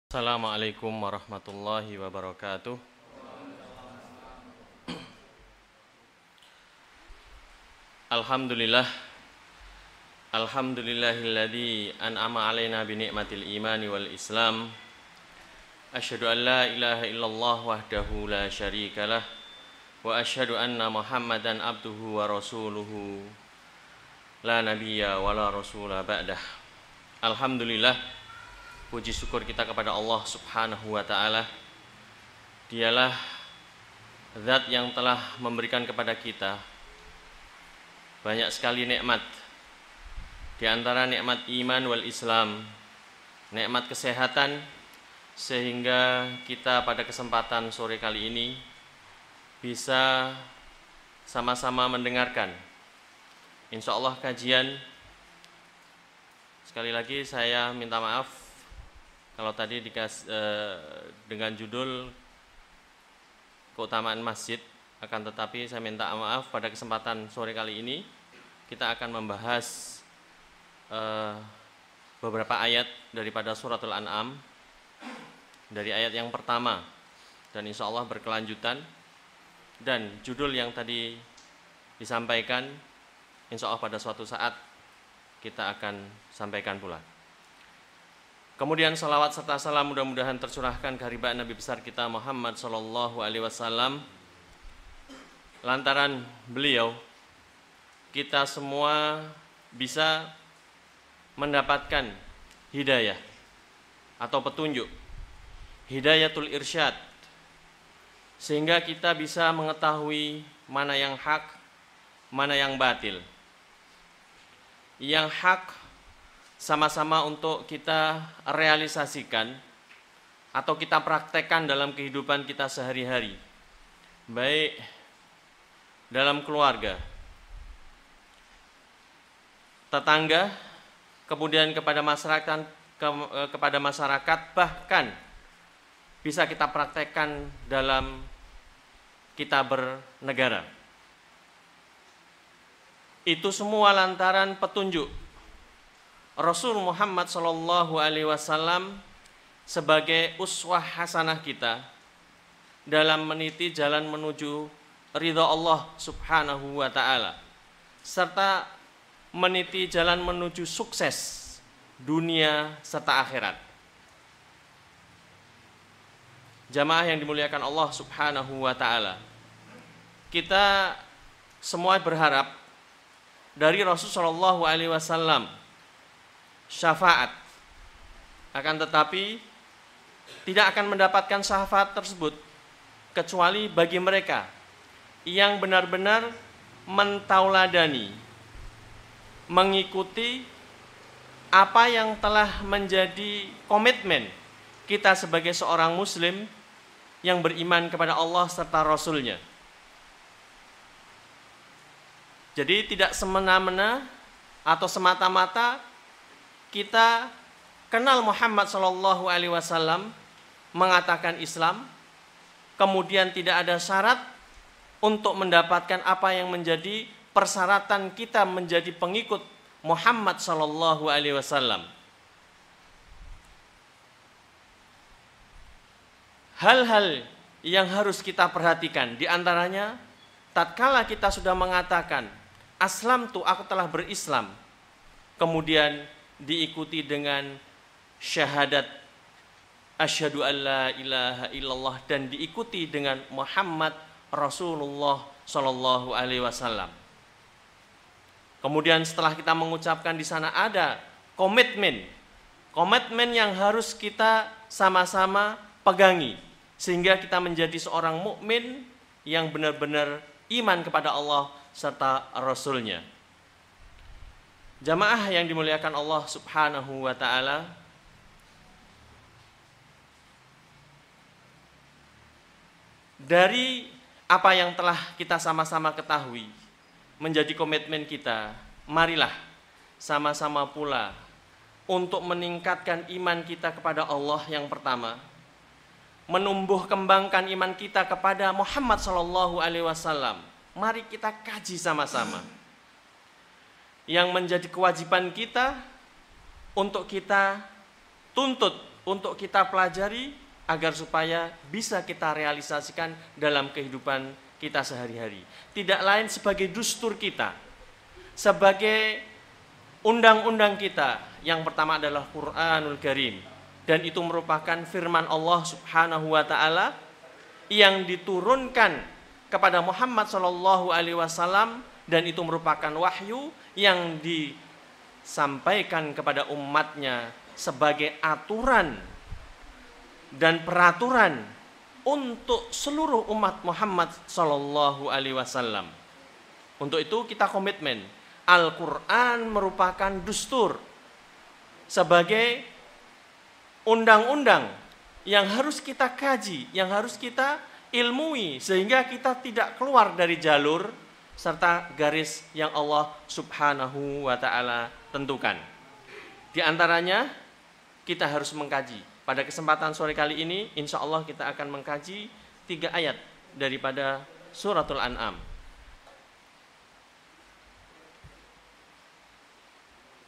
Assalamualaikum warahmatullahi wabarakatuh. Alhamdulillah. Alhamdulillahilladzi an'ama alaina bi ni'matil imani wal islam. Asyhadu an la ilaha illallah wahdahu la syarikalah wa asyhadu anna Muhammadan abduhu wa rasuluhu la nabiyya wa la rasula ba'dah. Alhamdulillah, puji syukur kita kepada Allah Subhanahu wa ta'ala. Dialah zat yang telah memberikan kepada kita banyak sekali nikmat. Di antara nikmat iman wal Islam, nikmat kesehatan, sehingga kita pada kesempatan sore kali ini bisa sama-sama mendengarkan insyaallah kajian. Sekali lagi saya minta maaf kalau tadi dengan judul keutamaan masjid, akan tetapi saya minta maaf pada kesempatan sore kali ini kita akan membahas beberapa ayat daripada suratul An'am, dari ayat yang pertama dan insya Allah berkelanjutan, dan judul yang tadi disampaikan insya Allah pada suatu saat kita akan sampaikan pula. Kemudian salawat serta salam mudah-mudahan tercurahkan kehadirat Nabi besar kita Muhammad sallallahu alaihi wasallam. Lantaran beliau kita semua bisa mendapatkan hidayah atau petunjuk, hidayatul irsyad, sehingga kita bisa mengetahui mana yang hak, mana yang batil. Yang hak sama-sama untuk kita realisasikan atau kita praktekkan dalam kehidupan kita sehari-hari, baik dalam keluarga, tetangga, kemudian kepada masyarakat, bahkan bisa kita praktekkan dalam kita bernegara. Itu semua lantaran petunjuk Rasul Muhammad sallallahu alaihi wasallam sebagai uswah hasanah kita dalam meniti jalan menuju ridha Allah Subhanahu wa ta'ala, serta meniti jalan menuju sukses dunia serta akhirat. Jamaah yang dimuliakan Allah Subhanahu wa ta'ala, kita semua berharap dari Rasul sallallahu alaihi wasallam syafaat, akan tetapi tidak akan mendapatkan syafaat tersebut kecuali bagi mereka yang benar-benar mentauladani, mengikuti apa yang telah menjadi komitmen kita sebagai seorang muslim yang beriman kepada Allah serta Rasul-Nya. Jadi tidak semena-mena atau semata-mata kita kenal Muhammad sallallahu alaihi wasallam, mengatakan Islam, kemudian tidak ada syarat untuk mendapatkan apa yang menjadi persyaratan kita menjadi pengikut Muhammad sallallahu alaihi wasallam. Hal-hal yang harus kita perhatikan di antaranya, tatkala kita sudah mengatakan aslamtu, aku telah berislam, kemudian diikuti dengan syahadat asyhadu an la ilaha illallah dan diikuti dengan Muhammad Rasulullah sallallahu alaihi wasallam. Kemudian setelah kita mengucapkan di sana ada komitmen yang harus kita sama-sama pegangi sehingga kita menjadi seorang mukmin yang benar-benar iman kepada Allah serta Rasul-Nya. Jamaah yang dimuliakan Allah Subhanahu wa ta'ala, dari apa yang telah kita sama-sama ketahui menjadi komitmen kita, marilah sama-sama pula untuk meningkatkan iman kita kepada Allah. Yang pertama, menumbuh kembangkan iman kita kepada Muhammad sallallahu alaihi wasallam. Mari kita kaji sama-sama. Yang menjadi kewajiban kita untuk kita tuntut untuk kita pelajari agar supaya bisa kita realisasikan dalam kehidupan kita sehari-hari. Tidak lain sebagai dustur kita, sebagai undang-undang kita. Yang pertama adalah Qur'anul Karim, dan itu merupakan firman Allah Subhanahu wa taala yang diturunkan kepada Muhammad sallallahu alaihi wasallam, dan itu merupakan wahyu yang disampaikan kepada umatnya sebagai aturan dan peraturan untuk seluruh umat Muhammad sallallahu alaihi wasallam. Untuk itu kita komitmen, Al-Qur'an merupakan dustur sebagai undang-undang yang harus kita kaji, yang harus kita ilmui, sehingga kita tidak keluar dari jalur serta garis yang Allah Subhanahu wa taala tentukan. Di antaranya kita harus mengkaji. Pada kesempatan sore kali ini, insya Allah kita akan mengkaji 3 ayat daripada suratul An'am.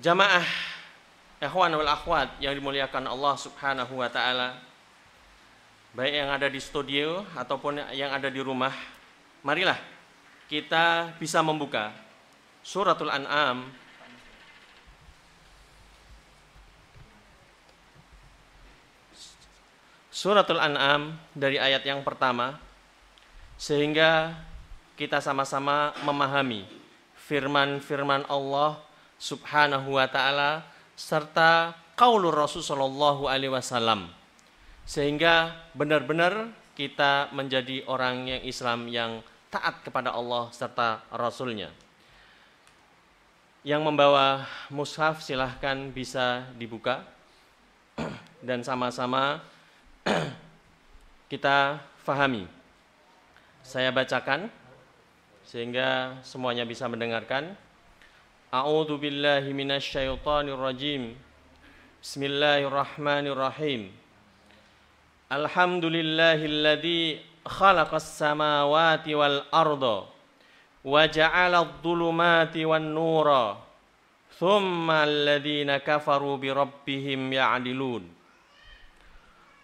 Jamaah ikhwan wal akhwat yang dimuliakan Allah Subhanahu wa taala, baik yang ada di studio ataupun yang ada di rumah, marilah kita bisa membuka suratul An'am dari ayat yang pertama, sehingga kita sama-sama memahami firman-firman Allah Subhanahu wa taala serta qaulur Rasul sallallahu alaihi wasallam, sehingga benar-benar kita menjadi orang yang Islam yang taat kepada Allah serta Rasulnya. Yang membawa mushaf silahkan bisa dibuka dan sama-sama kita fahami. Saya bacakan sehingga semuanya bisa mendengarkan. A'udzu billahi minasyaitonir rajim. Bismillahirrahmanirrahim. Alhamdulillahilladzi khalaqas samawati wal arda wa ja'alad dhulumati wan nura thumma alladhina kafaru bi rabbihim ya'dilun.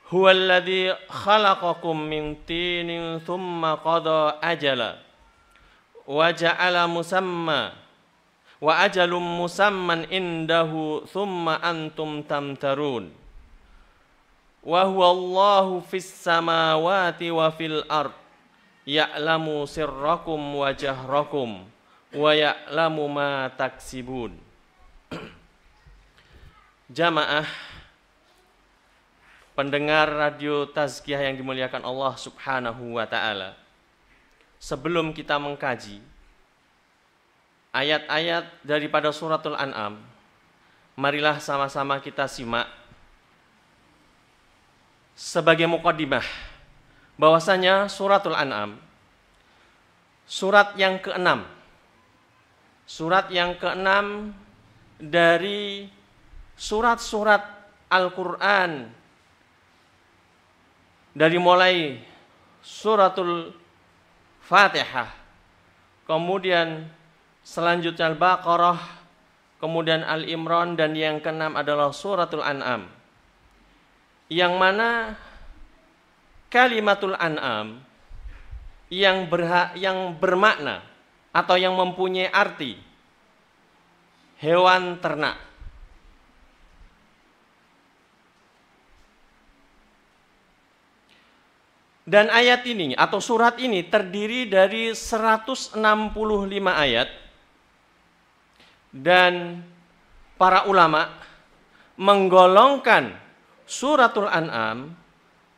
Huwallazi khalaqakum min tinin thumma qada ajala wa ja'ala musamma wa ajalum musamman indahu thumma antum tamtarun. Wa huwallahu fis samawati wa fil ard ya'lamu sirrakum wa jahrakum wa ya'lamu ma taksibun. Jamaah pendengar radio Tazkiyah yang dimuliakan Allah Subhanahu wa taala, sebelum kita mengkaji ayat-ayat daripada suratul An'am, marilah sama-sama kita simak sebagai muqaddimah bahwasanya suratul An'am surat yang ke-6, surat yang ke-6 dari surat-surat Al-Qur'an, dari mulai suratul Fatihah, kemudian selanjutnya Al-Baqarah, kemudian Al-Imran, dan yang ke-6 adalah suratul An'am, yang mana kalimatul An'am yang bermakna atau yang mempunyai arti hewan ternak. Dan ayat ini atau surat ini terdiri dari 165 ayat, dan para ulama menggolongkan suratul An'am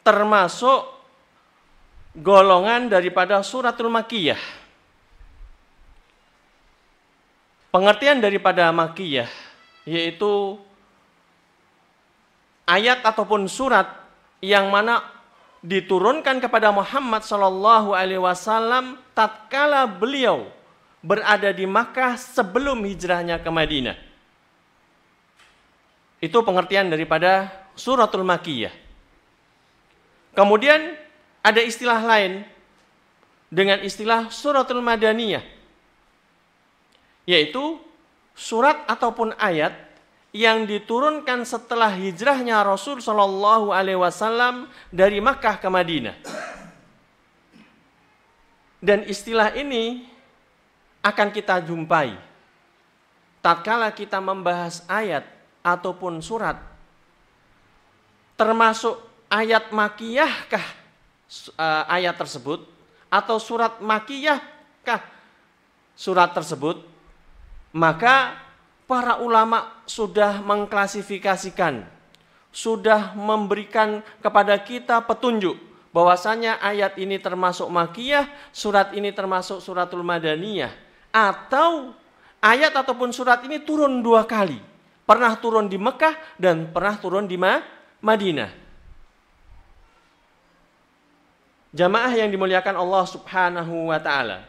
termasuk golongan daripada suratul Makkiyah. Pengertian daripada Makkiyah yaitu ayat ataupun surat yang mana diturunkan kepada Muhammad sallallahu alaihi wasallam tatkala beliau berada di Makkah sebelum hijrahnya ke Madinah. Itu pengertian daripada suratul Makkiyah. Kemudian ada istilah lain dengan istilah suratul Madaniyah, yaitu surat ataupun ayat yang diturunkan setelah hijrahnya Rasul Shallallahu Alaihi Wasallam dari Makkah ke Madinah. Dan istilah ini akan kita jumpai tatkala kita membahas ayat ataupun surat, termasuk ayat makiyahkah ayat tersebut, atau surat makiyahkah surat tersebut, maka para ulama sudah mengklasifikasikan, sudah memberikan kepada kita petunjuk bahwasanya ayat ini termasuk makiyah, surat ini termasuk suratul madaniyah, atau ayat ataupun surat ini turun 2 kali. Pernah turun di Mekah dan pernah turun di Madinah. Jamaah yang dimuliakan Allah Subhanahu wa taala.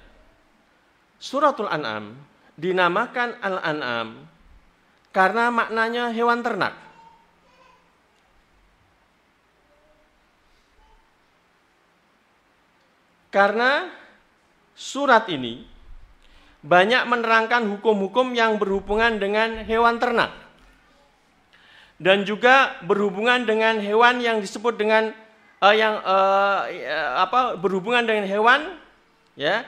Suratul An'am dinamakan Al-An'am karena maknanya hewan ternak. Karena surat ini banyak menerangkan hukum-hukum yang berhubungan dengan hewan ternak. Dan juga berhubungan dengan hewan yang disebut dengan berhubungan dengan hewan ya,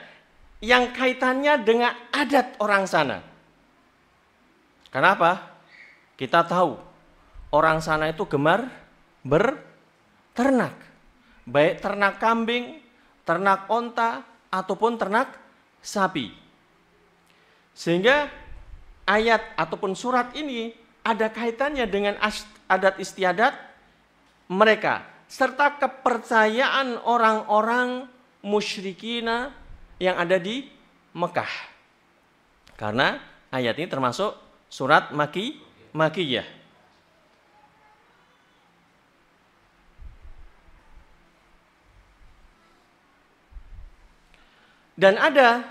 yang kaitannya dengan adat orang sana. Kenapa? Kita tahu orang sana itu gemar berternak, baik ternak kambing, ternak onta, ataupun ternak sapi. Sehingga ayat ataupun surat ini ada kaitannya dengan adat istiadat mereka, serta kepercayaan orang-orang musyrikina yang ada di Mekah. Karena ayat ini termasuk surat makiyah. Dan ada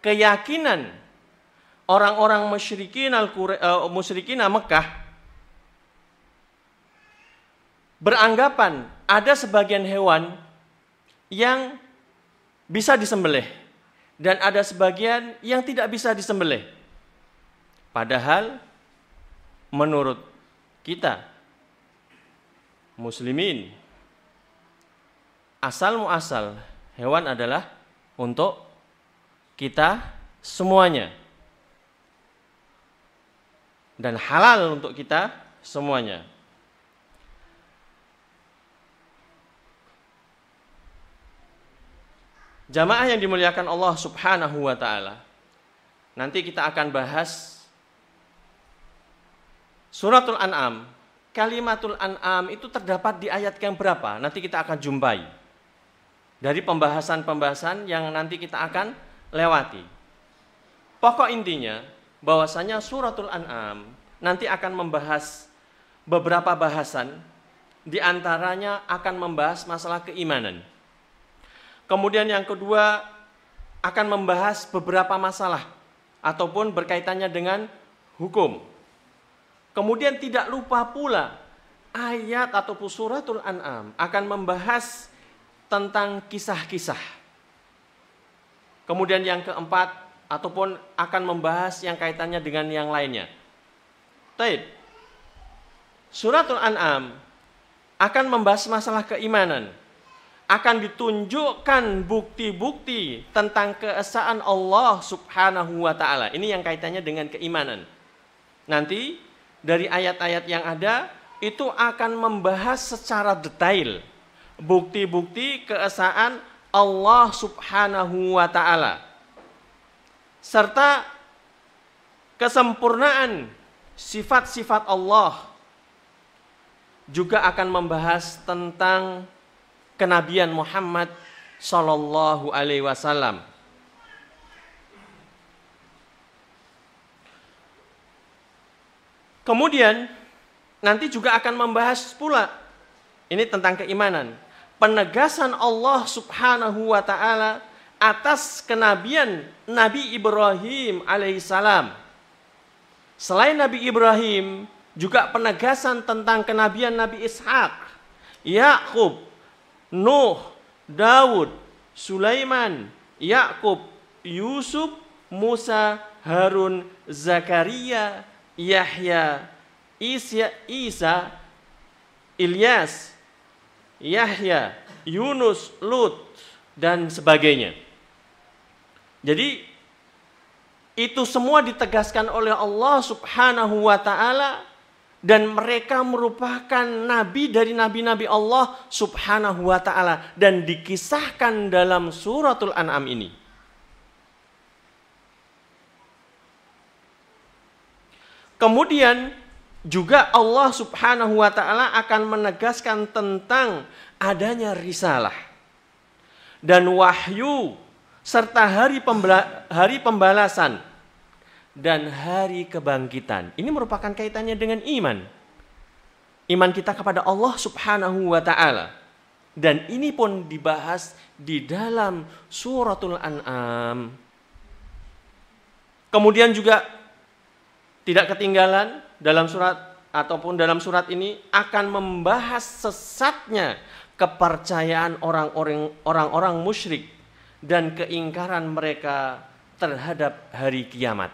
keyakinan orang-orang musyrikin Mekah beranggapan ada sebagian hewan yang bisa disembelih dan ada sebagian yang tidak bisa disembelih. Padahal menurut kita muslimin, asal muasal hewan adalah untuk kita semuanya. Dan halal untuk kita semuanya. Jamaah yang dimuliakan Allah Subhanahu wa taala. Nanti kita akan bahas suratul An'am. Kalimatul An'am itu terdapat di ayat yang berapa? Nanti kita akan jumpai. Dari pembahasan-pembahasan yang nanti kita akan lewati. Pokok intinya bahwasanya suratul An'am nanti akan membahas beberapa bahasan, di antaranya akan membahas masalah keimanan. Kemudian yang kedua akan membahas beberapa masalah ataupun berkaitannya dengan hukum. Kemudian tidak lupa pula ayat ataupun suratul An'am akan membahas tentang kisah-kisah. Kemudian yang keempat ataupun akan membahas yang kaitannya dengan yang lainnya. Taib. Suratul An'am akan membahas masalah keimanan. Akan ditunjukkan bukti-bukti tentang keesaan Allah Subhanahu wa taala. Ini yang kaitannya dengan keimanan. Nanti dari ayat-ayat yang ada itu akan membahas secara detail bukti-bukti keesaan Allah Subhanahu wa taala. Serta kesempurnaan sifat-sifat Allah, juga akan membahas tentang kenabian Muhammad sallallahu alaihi wasallam. Kemudian nanti juga akan membahas pula ini tentang keimanan, penegasan Allah Subhanahu wa taala atas kenabian Nabi Ibrahim alaihissalam. Selain Nabi Ibrahim, juga penegasan tentang kenabian Nabi Ishak, Yakub, Nuh, Daud, Sulaiman, Yakub, Yusuf, Musa, Harun, Zakaria, Yahya, Isa, Ilyas, Yahya, Yunus, Lut, dan sebagainya. Jadi itu semua ditegaskan oleh Allah Subhanahu wa ta'ala, dan mereka merupakan nabi dari nabi-nabi Allah Subhanahu wa ta'ala, dan dikisahkan dalam suratul An'am ini. Kemudian juga Allah Subhanahu wa ta'ala akan menegaskan tentang adanya risalah dan wahyu, serta hari pembalasan dan hari kebangkitan. Ini merupakan kaitannya dengan iman. Iman kita kepada Allah Subhanahu wa ta'ala. Dan ini pun dibahas di dalam suratul An'am. Kemudian juga tidak ketinggalan dalam surat ataupun dalam surat ini akan membahas sesatnya kepercayaan orang-orang musyrik dan keingkaran mereka terhadap hari kiamat.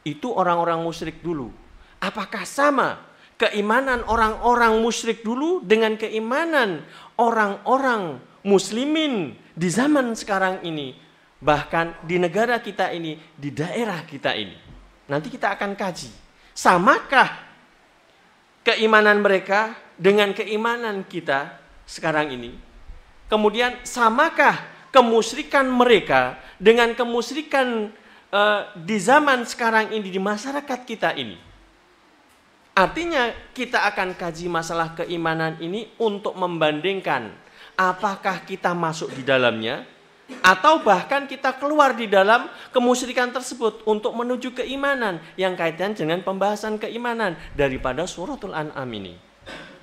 Itu orang-orang musyrik dulu. Apakah sama keimanan orang-orang musyrik dulu dengan keimanan orang-orang muslimin di zaman sekarang ini, bahkan di negara kita ini, di daerah kita ini? Nanti kita akan kaji, samakah keimanan mereka dengan keimanan kita sekarang ini? Kemudian samakah kemusyrikan mereka dengan kemusyrikan di zaman sekarang ini, di masyarakat kita ini? Artinya kita akan kaji masalah keimanan ini untuk membandingkan apakah kita masuk di dalamnya, atau bahkan kita keluar di dalam kemusyrikan tersebut untuk menuju keimanan yang kaitan dengan pembahasan keimanan daripada suratul An'am ini.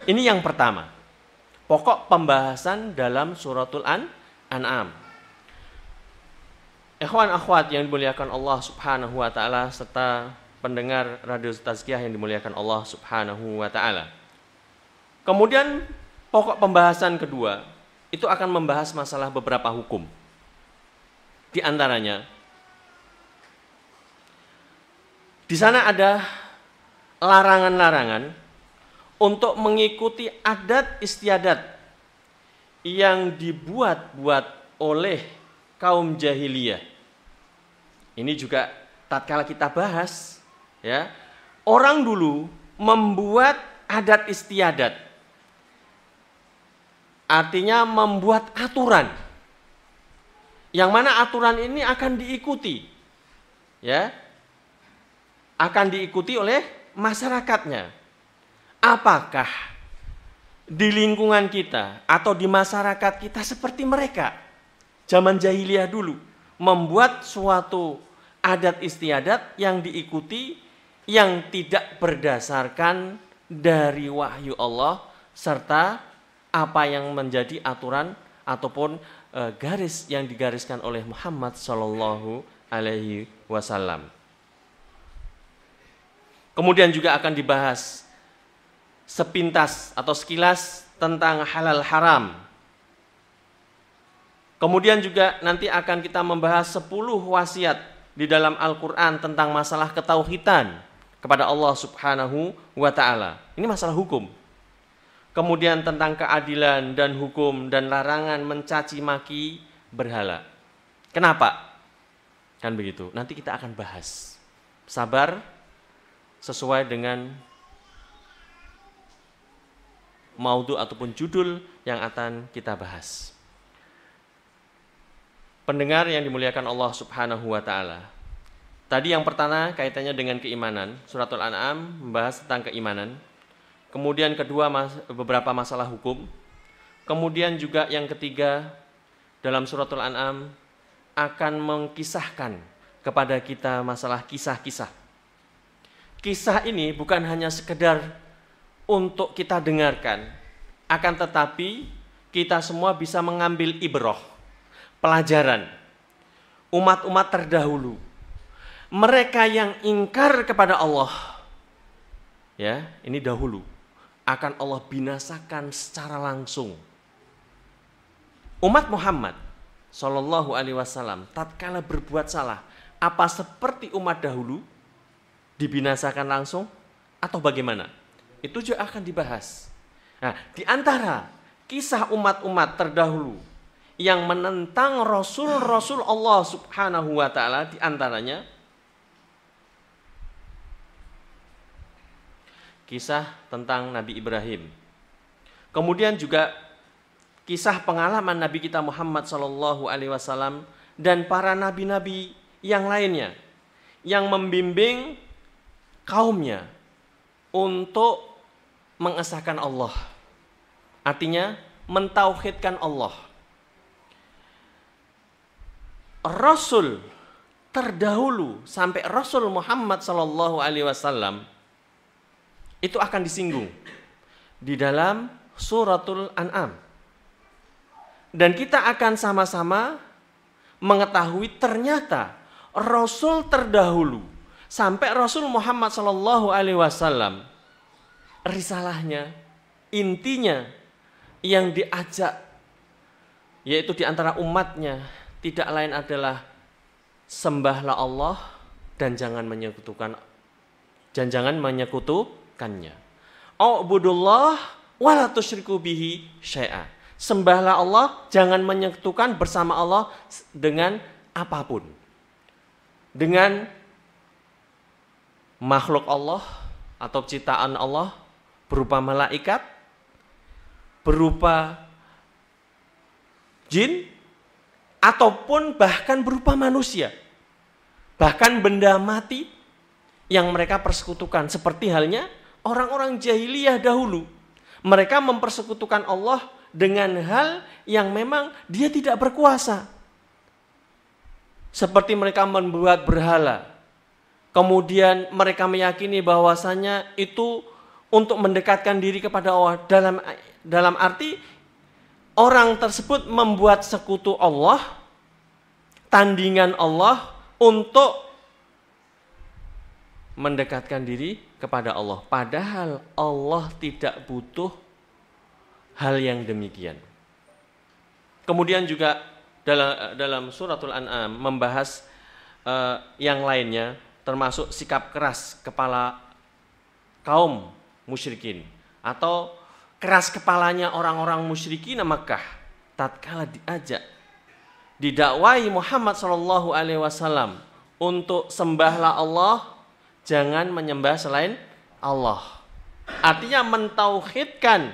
Ini yang pertama, pokok pembahasan dalam suratul An'am. Ikhwan akhwat yang dimuliakan Allah Subhanahu wa ta'ala, serta pendengar Radio Tazkiyah yang dimuliakan Allah Subhanahu wa ta'ala. Kemudian pokok pembahasan kedua itu akan membahas masalah beberapa hukum. Di antaranya, di sana ada larangan-larangan untuk mengikuti adat istiadat yang dibuat-buat oleh kaum jahiliyah. Ini juga tatkala kita bahas, ya, orang dulu membuat adat istiadat, artinya membuat aturan, yang mana aturan ini akan diikuti, ya, akan diikuti oleh masyarakatnya. Apakah di lingkungan kita atau di masyarakat kita seperti mereka zaman jahiliyah dulu, membuat suatu adat istiadat yang diikuti, yang tidak berdasarkan dari wahyu Allah serta apa yang menjadi aturan ataupun garis yang digariskan oleh Muhammad Sallallahu Alaihi Wasallam. Kemudian juga akan dibahas sepintas atau sekilas tentang halal haram. Kemudian juga nanti akan kita membahas 10 wasiat di dalam Al-Quran tentang masalah ketauhidan kepada Allah Subhanahu wa ta'ala. Ini masalah hukum. Kemudian tentang keadilan dan hukum dan larangan mencaci maki berhala. Kenapa? Kan begitu. Nanti kita akan bahas. Sabar sesuai dengan maudhu ataupun judul yang akan kita bahas. Pendengar yang dimuliakan Allah Subhanahu wa ta'ala. Tadi yang pertama kaitannya dengan keimanan. Suratul An'am membahas tentang keimanan. Kemudian kedua beberapa masalah hukum. Kemudian juga yang ketiga dalam suratul An'am akan mengkisahkan kepada kita masalah kisah-kisah. Kisah ini bukan hanya sekedar untuk kita dengarkan, akan tetapi kita semua bisa mengambil ibrah, pelajaran. Umat-umat terdahulu, mereka yang ingkar kepada Allah, ya, ini dahulu akan Allah binasakan secara langsung. Umat Muhammad Sallallahu Alaihi Wasallam tatkala berbuat salah, apa seperti umat dahulu dibinasakan langsung? atau bagaimana? Itu juga akan dibahas. Nah, di antara kisah umat-umat terdahulu yang menentang Rasul-Rasul Allah Subhanahu wa ta'ala, di antaranya kisah tentang Nabi Ibrahim. Kemudian juga kisah pengalaman Nabi kita Muhammad SAW dan para nabi-nabi yang lainnya yang membimbing kaumnya untuk mengesahkan Allah. Artinya mentauhidkan Allah. Rasul terdahulu sampai Rasul Muhammad SAW itu akan disinggung di dalam suratul An'am. Dan kita akan sama-sama mengetahui ternyata Rasul terdahulu sampai Rasul Muhammad SAW, risalahnya, intinya yang diajak yaitu di antara umatnya tidak lain adalah sembahlah Allah dan jangan menyekutukannya. A'budullah wa la tusyriku bihi syai'a. Sembahlah Allah, jangan menyekutukan bersama Allah dengan apapun. Dengan makhluk Allah atau ciptaan Allah berupa malaikat, berupa jin, ataupun bahkan berupa manusia. Bahkan benda mati yang mereka persekutukan. Seperti halnya orang-orang jahiliyah dahulu. Mereka mempersekutukan Allah dengan hal yang memang dia tidak berkuasa. Seperti mereka membuat berhala. Kemudian mereka meyakini bahwasanya itu untuk mendekatkan diri kepada Allah. Dalam arti orang tersebut membuat sekutu Allah, tandingan Allah untuk mendekatkan diri kepada Allah. Padahal Allah tidak butuh hal yang demikian. Kemudian juga dalam suratul An'am membahas yang lainnya, termasuk sikap keras kepala kaum musyrikin atau keras kepalanya orang-orang musyrikin Makkah tatkala didakwai Muhammad SAW untuk sembahlah Allah, jangan menyembah selain Allah. Artinya mentauhidkan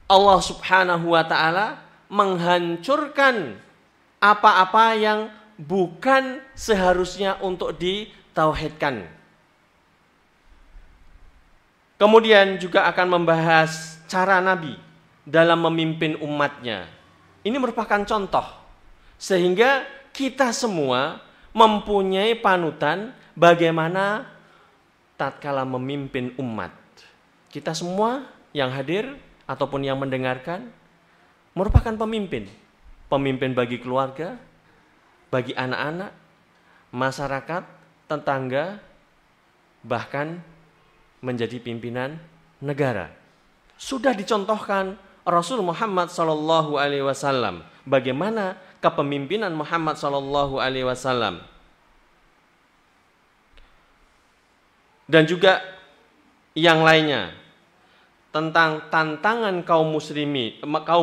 Allah Subhanahu wa ta'ala, menghancurkan apa-apa yang bukan seharusnya untuk ditauhidkan. Kemudian juga akan membahas cara Nabi dalam memimpin umatnya. Ini merupakan contoh sehingga kita semua mempunyai panutan bagaimana tatkala memimpin umat. Kita semua yang hadir ataupun yang mendengarkan merupakan pemimpin. Pemimpin bagi keluarga, bagi anak-anak, masyarakat, tetangga, bahkan menjadi pimpinan negara. Sudah dicontohkan Rasul Muhammad SAW bagaimana kepemimpinan Muhammad SAW. Dan juga yang lainnya tentang tantangan kaum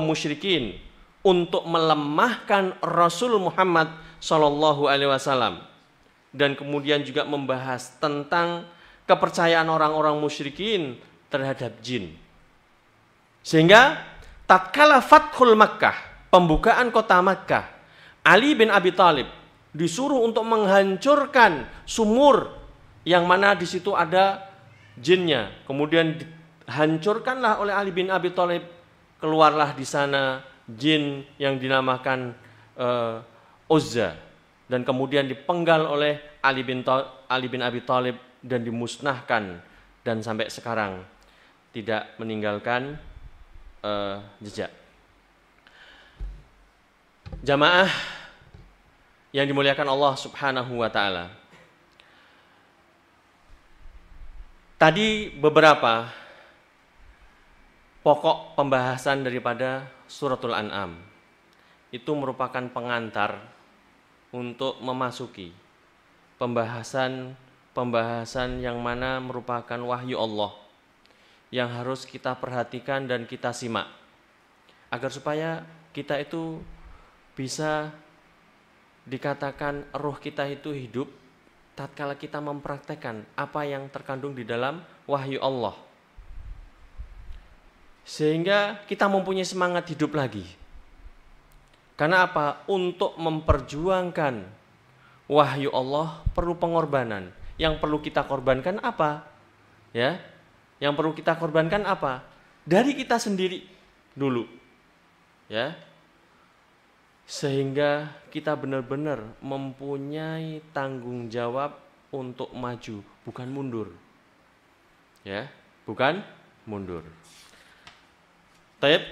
musyrikin untuk melemahkan Rasul Muhammad SAW. Dan kemudian juga membahas tentang kepercayaan orang-orang musyrikin terhadap jin. Sehingga tatkala Fathul Makkah, pembukaan kota Makkah, Ali bin Abi Thalib disuruh untuk menghancurkan sumur yang mana di situ ada jinnya. Kemudian hancurkanlah oleh Ali bin Abi Thalib, keluarlah di sana jin yang dinamakan Uzza, dan kemudian dipenggal oleh Ali bin Abi Thalib dan dimusnahkan, dan sampai sekarang tidak meninggalkan jejak. Jamaah yang dimuliakan Allah Subhanahu wa ta'ala, tadi beberapa pokok pembahasan daripada suratul An'am itu merupakan pengantar untuk memasuki pembahasan pembahasan yang mana merupakan wahyu Allah yang harus kita perhatikan dan kita simak agar supaya kita itu bisa dikatakan roh kita itu hidup tatkala kita mempraktekkan apa yang terkandung di dalam wahyu Allah, sehingga kita mempunyai semangat hidup lagi. Karena apa? Untuk memperjuangkan wahyu Allah perlu pengorbanan. Yang perlu kita korbankan apa? Ya, yang perlu kita korbankan apa? Dari kita sendiri dulu, ya, sehingga kita benar-benar mempunyai tanggung jawab untuk maju, bukan mundur, ya, bukan mundur. Taib.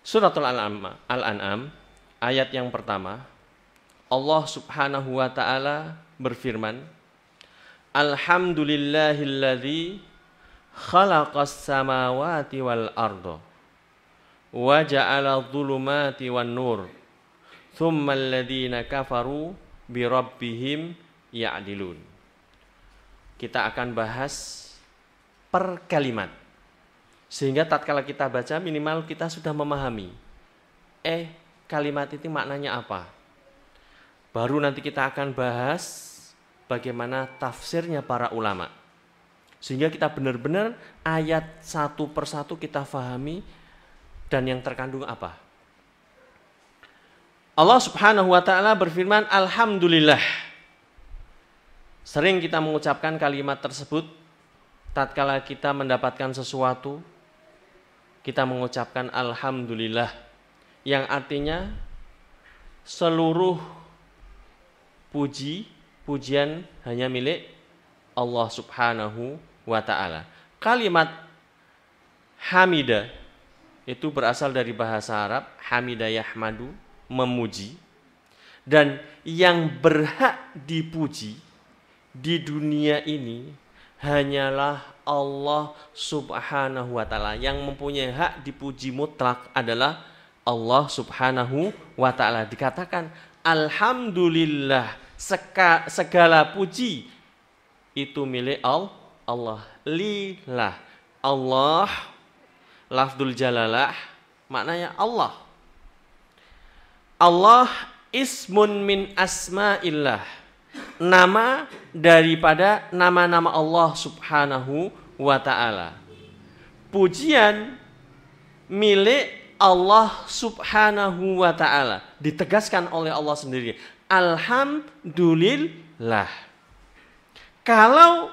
Suratul Al-An'am ayat yang pertama, Allah Subhanahu wa taala berfirman, Alhamdulillahilladzi khalaqas samawati wal arda wa ja'ala dhulumati wan nur thumma alladhina kafaru bi rabbihim ya'dilun. Kita akan bahas per kalimat, sehingga tatkala kita baca minimal kita sudah memahami kalimat itu maknanya apa. Baru nanti kita akan bahas bagaimana tafsirnya para ulama, sehingga kita benar-benar ayat satu persatu kita fahami dan yang terkandung apa. Allah Subhanahu wa taala berfirman, Alhamdulillah. Sering kita mengucapkan kalimat tersebut tatkala kita mendapatkan sesuatu, kita mengucapkan Alhamdulillah, yang artinya seluruh pujian hanya milik Allah Subhanahu wa taala. Kalimat hamidah itu berasal dari bahasa Arab, hamida yahmadu, memuji. Dan yang berhak dipuji di dunia ini hanyalah Allah Subhanahu wa taala. Yang mempunyai hak dipuji mutlak adalah Allah Subhanahu wa taala. Dikatakan alhamdulillah, segala puji itu milik Allah. Lillah, Allah, lafdzul jalalah maknanya Allah. Allah ismun min asma'illah, nama daripada nama-nama Allah Subhanahu wa ta'ala. Pujian milik Allah Subhanahu wa ta'ala, ditegaskan oleh Allah sendiri. Alhamdulillah. Kalau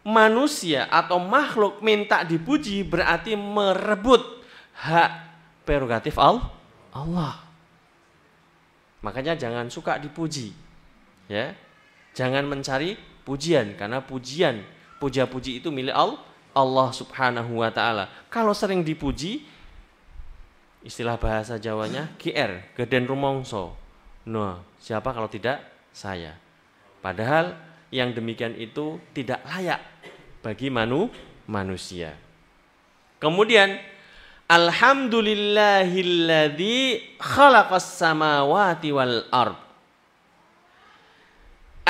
manusia atau makhluk minta dipuji berarti merebut hak prerogatif Allah. Makanya jangan suka dipuji, ya. Jangan mencari pujian, karena puja-puji itu milik Allah Subhanahu wa taala. Kalau sering dipuji, istilah bahasa Jawanya GR, geden rumongso. Nah, siapa kalau tidak saya? Padahal yang demikian itu tidak layak bagi manusia. Kemudian alhamdulillahilladzi khalaqas samawati wal ard.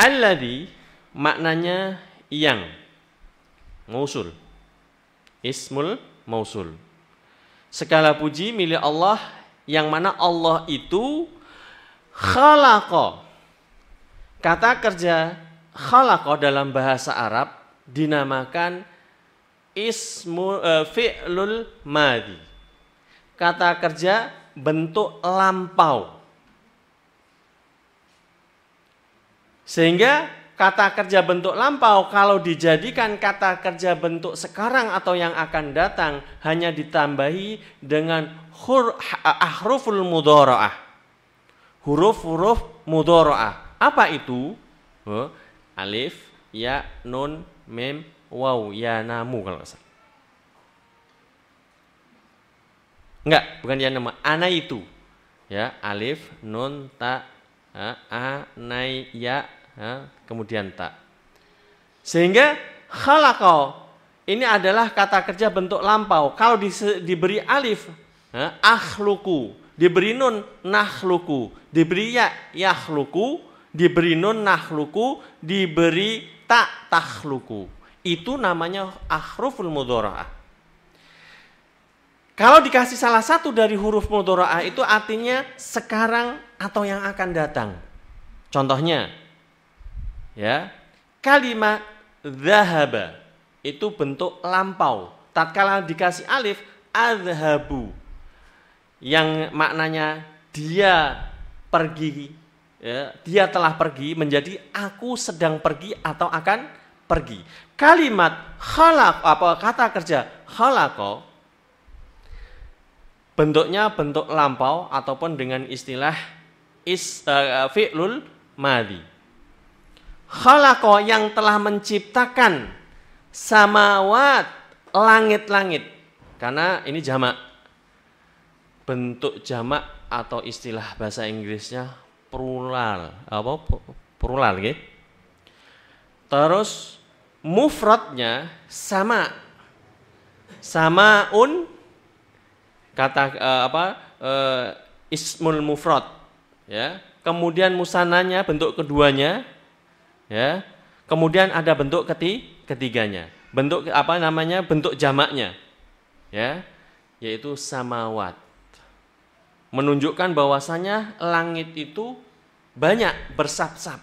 Alladzi maknanya yang, mausul, ismul mausul. Segala puji milik Allah yang mana Allah itu khalaqa. Kata kerja khalaqa dalam bahasa Arab dinamakan fi'lul madhi. Kata kerja bentuk lampau. Sehingga kata kerja bentuk lampau kalau dijadikan kata kerja bentuk sekarang atau yang akan datang hanya ditambahi dengan ahruful mudhara'ah. Huruf-huruf mudhara'ah. Apa itu? Alif, ya, nun, mim, waw, ya, namu kalau nggak salah. Enggak, bukan ya nama, ana itu. Ya, alif, nun, ta, a, nai, ya, kemudian ta. Sehingga khalaqau ini adalah kata kerja bentuk lampau. Kalau diberi alif, akhluku, diberi nun, nakhluku, diberi ya, yakhluku, diberi nun nakhluqu, diberi ta takhluqu. Itu namanya ahruful mudhora'ah. Kalau dikasih salah satu dari huruf mudhora'ah itu artinya sekarang atau yang akan datang. Contohnya, ya, kalimat dhahaba itu bentuk lampau. Tatkala dikasih alif, adhabu, yang maknanya dia pergi, ya, dia telah pergi, menjadi aku sedang pergi atau akan pergi. Kalimat khalaq, kata kerja khalaqa, bentuknya bentuk lampau ataupun dengan istilah fi'lul madhi. Khalaqa yang telah menciptakan samawat, langit-langit. Karena ini jamak. Bentuk jamak atau istilah bahasa Inggrisnya plural. Plural gitu. Terus mufradnya sama. Samaun, kata ismul mufrad, ya. Kemudian musananya bentuk keduanya, ya. Kemudian ada bentuk ketiganya. Bentuk bentuk jamaknya, ya, yaitu samawat. Menunjukkan bahwasanya langit itu banyak, bersab-sab,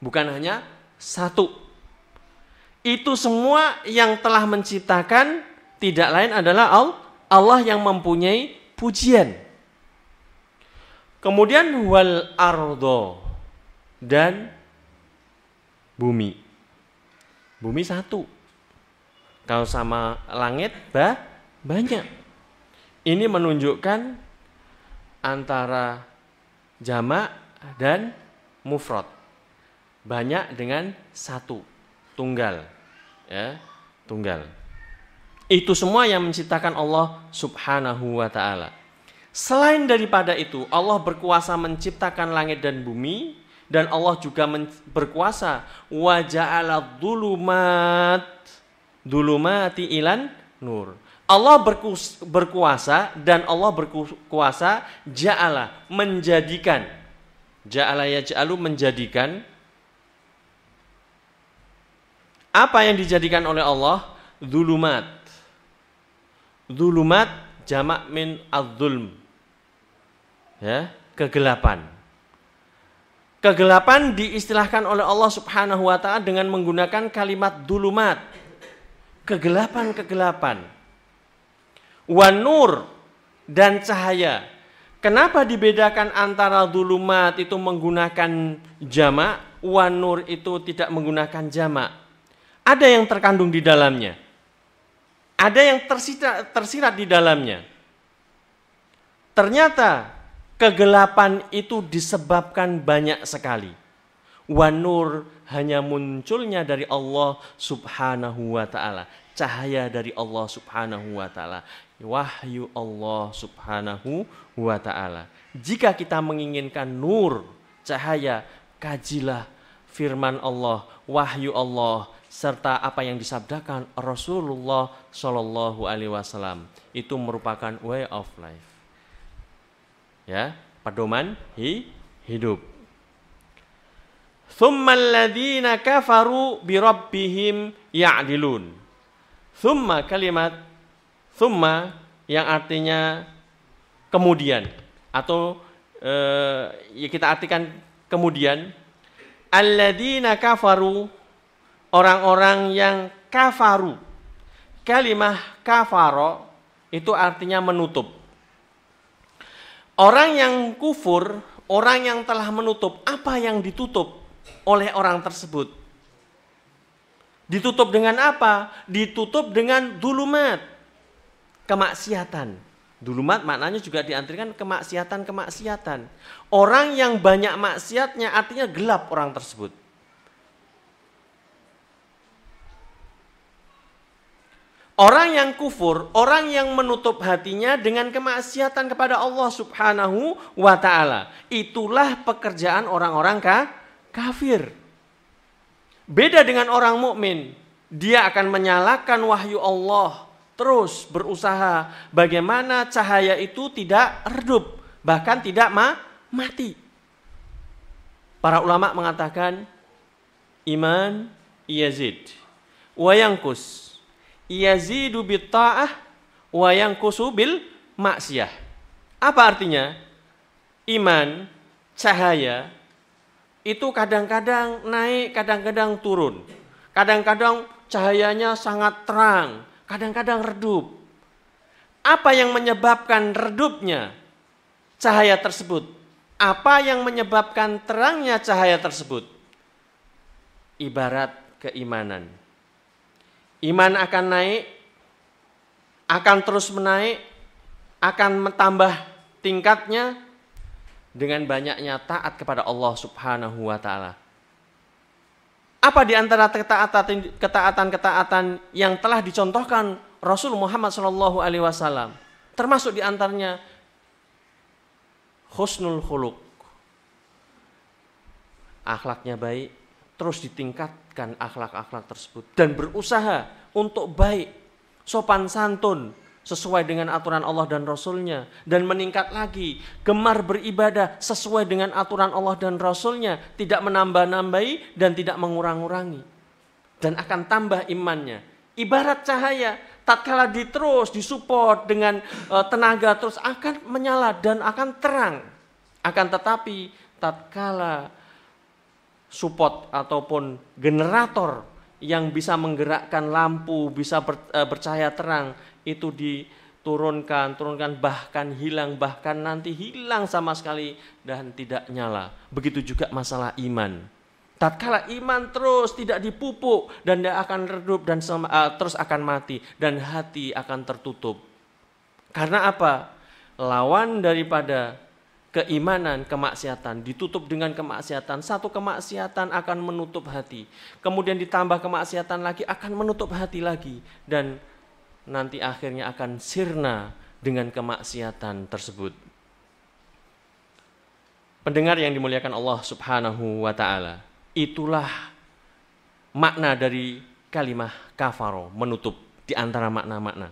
bukan hanya satu. Itu semua yang telah menciptakan tidak lain adalah Allah yang mempunyai pujian. Kemudian wal ardo, dan bumi. Bumi satu. Kalau sama langit banyak. Ini menunjukkan antara jamak dan mufrad. Banyak dengan satu, tunggal, ya, tunggal. Itu semua yang menciptakan Allah Subhanahu wa ta'ala. Selain daripada itu, Allah berkuasa menciptakan langit dan bumi, dan Allah juga berkuasa wa ja'ala dhulumati ilan nur. Allah berkuasa dan Allah berkuasa ja'ala, menjadikan. Ja'ala yaj'alu, menjadikan. Apa yang dijadikan oleh Allah? Dhulumat. Dhulumat jamak min adz-zulm. Ya, kegelapan. Kegelapan diistilahkan oleh Allah Subhanahu wa ta'ala dengan menggunakan kalimat dhulumat. Kegelapan-kegelapan. Wan nur, dan cahaya. Kenapa dibedakan antara dhulumat itu menggunakan jamak, wan nur itu tidak menggunakan jamak? Ada yang terkandung di dalamnya. Ada yang tersirat di dalamnya. Ternyata kegelapan itu disebabkan banyak sekali. Wan nur hanya munculnya dari Allah Subhanahu wa ta'ala. Cahaya dari Allah Subhanahu wa ta'ala. Wahyu Allah Subhanahu wa ta'ala. Jika kita menginginkan nur, cahaya, kajilah firman Allah, wahyu Allah, serta apa yang disabdakan Rasulullah Shallallahu Alaihi Wasallam. Itu merupakan way of life, ya, pedoman hidup. Tsummal ladzina kafaru bi rabbihim ya'dilun. Tsumma, kalimat tsumma yang artinya kemudian, atau kita artikan kemudian. Alladzina kafaru, orang-orang yang kafaru. Kalimah kafaro itu artinya menutup. Orang yang kufur, orang yang telah menutup, apa yang ditutup oleh orang tersebut? Ditutup dengan apa? Ditutup dengan dhulumat, kemaksiatan. Dhulumat maknanya juga diartikan kemaksiatan-kemaksiatan. Orang yang banyak maksiatnya artinya gelap orang tersebut. Orang yang kufur, orang yang menutup hatinya dengan kemaksiatan kepada Allah Subhanahu wa ta'ala. Itulah pekerjaan orang-orang kafir. Beda dengan orang mukmin. Dia akan menyalakan wahyu Allah, terus berusaha bagaimana cahaya itu tidak redup, bahkan tidak mati. Para ulama mengatakan iman yazid wa yanqus. Yazidu bit ta'ah wa yanqusu bil maksiyah. Apa artinya? Iman, cahaya itu kadang-kadang naik, kadang-kadang turun. Kadang-kadang cahayanya sangat terang, kadang-kadang redup. Apa yang menyebabkan redupnya cahaya tersebut? Apa yang menyebabkan terangnya cahaya tersebut? Ibarat keimanan. Iman akan naik, akan terus menaik, akan tambah tingkatnya dengan banyaknya taat kepada Allah Subhanahu wa ta'ala. Apa di antara ketaatan-ketaatan yang telah dicontohkan Rasul Muhammad SAW? Termasuk di antaranya husnul khuluq. Akhlaknya baik, terus ditingkatkan akhlak-akhlak tersebut. Dan berusaha untuk baik, sopan santun, sesuai dengan aturan Allah dan Rasulnya. Dan meningkat lagi, gemar beribadah sesuai dengan aturan Allah dan Rasulnya. Tidak menambah-nambahi dan tidak mengurang-urangi. Dan akan tambah imannya. Ibarat cahaya, tatkala diterus, disupport dengan tenaga, terus akan menyala dan akan terang. Akan tetapi, tatkala support ataupun generator yang bisa menggerakkan lampu, bisa bercahaya terang, itu diturunkan, bahkan hilang, bahkan nanti hilang sama sekali dan tidak nyala. Begitu juga masalah iman. Tatkala iman terus tidak dipupuk dan dia akan redup dan terus akan mati dan hati akan tertutup. Karena apa? Lawan daripada keimanan, kemaksiatan, ditutup dengan kemaksiatan. Satu kemaksiatan akan menutup hati. Kemudian ditambah kemaksiatan lagi akan menutup hati lagi. Dan nanti akhirnya akan sirna dengan kemaksiatan tersebut. Pendengar yang dimuliakan Allah Subhanahu wa ta'ala. Itulah makna dari kalimah kafaro, menutup di antara makna-makna.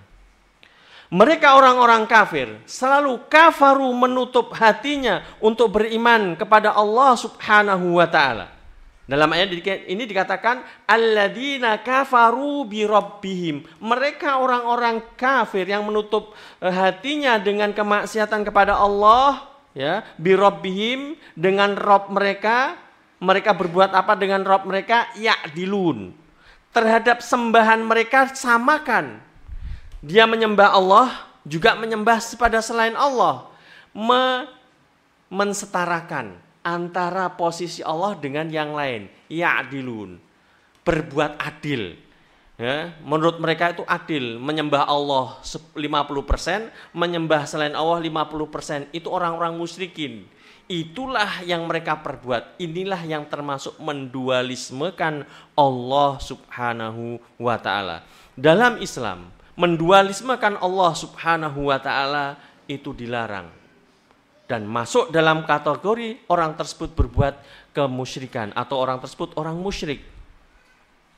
Mereka orang-orang kafir selalu kafaru menutup hatinya untuk beriman kepada Allah Subhanahu wa ta'ala. Dalam ayat ini dikatakan alladzina kafaru bi rabbihim. Mereka orang-orang kafir yang menutup hatinya dengan kemaksiatan kepada Allah, ya, bi rabbihim, dengan Rabb mereka. Mereka berbuat apa dengan Rabb mereka? Ya'dilun. Terhadap sembahan mereka samakan. Dia menyembah Allah, juga menyembah kepada selain Allah. Mensetarakan antara posisi Allah dengan yang lain. Ya'dilun. Berbuat adil. Ya, menurut mereka itu adil. Menyembah Allah 50%, menyembah selain Allah 50%. Itu orang-orang musyrikin. Itulah yang mereka perbuat. Inilah yang termasuk mendualismekan Allah Subhanahu wa ta'ala. Dalam Islam, mendualismekan Allah Subhanahu wa ta'ala itu dilarang. Dan masuk dalam kategori orang tersebut berbuat kemusyrikan atau orang tersebut orang musyrik.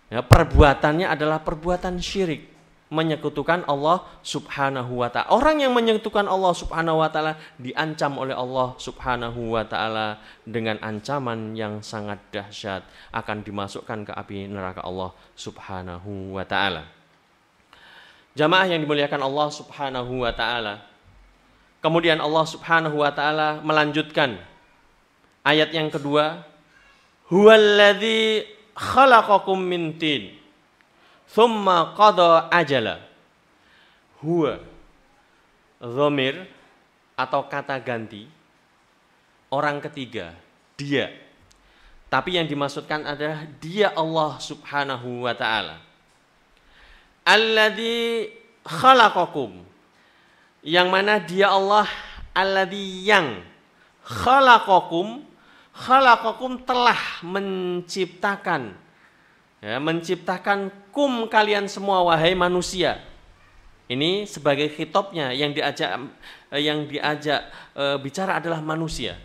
Ya, perbuatannya adalah perbuatan syirik. Menyekutukan Allah Subhanahu wa ta'ala. Orang yang menyekutukan Allah Subhanahu wa ta'ala diancam oleh Allah Subhanahu wa ta'ala dengan ancaman yang sangat dahsyat, akan dimasukkan ke api neraka Allah Subhanahu wa ta'ala. Jamaah yang dimuliakan Allah Subhanahu wa ta'ala. Kemudian Allah Subhanahu wa ta'ala melanjutkan ayat yang kedua, huwallazi khalaqakum min tin thumma qada ajala. Huwa, dhamir atau kata ganti, orang ketiga, dia. Tapi yang dimaksudkan adalah dia Allah Subhanahu wa ta'ala. Alladzi khalaqakum, yang mana dia Allah, alladzi yang khalaqakum, khalaqakum telah menciptakan, ya, menciptakan kum kalian semua wahai manusia. Ini sebagai khitabnya yang diajak bicara adalah manusia.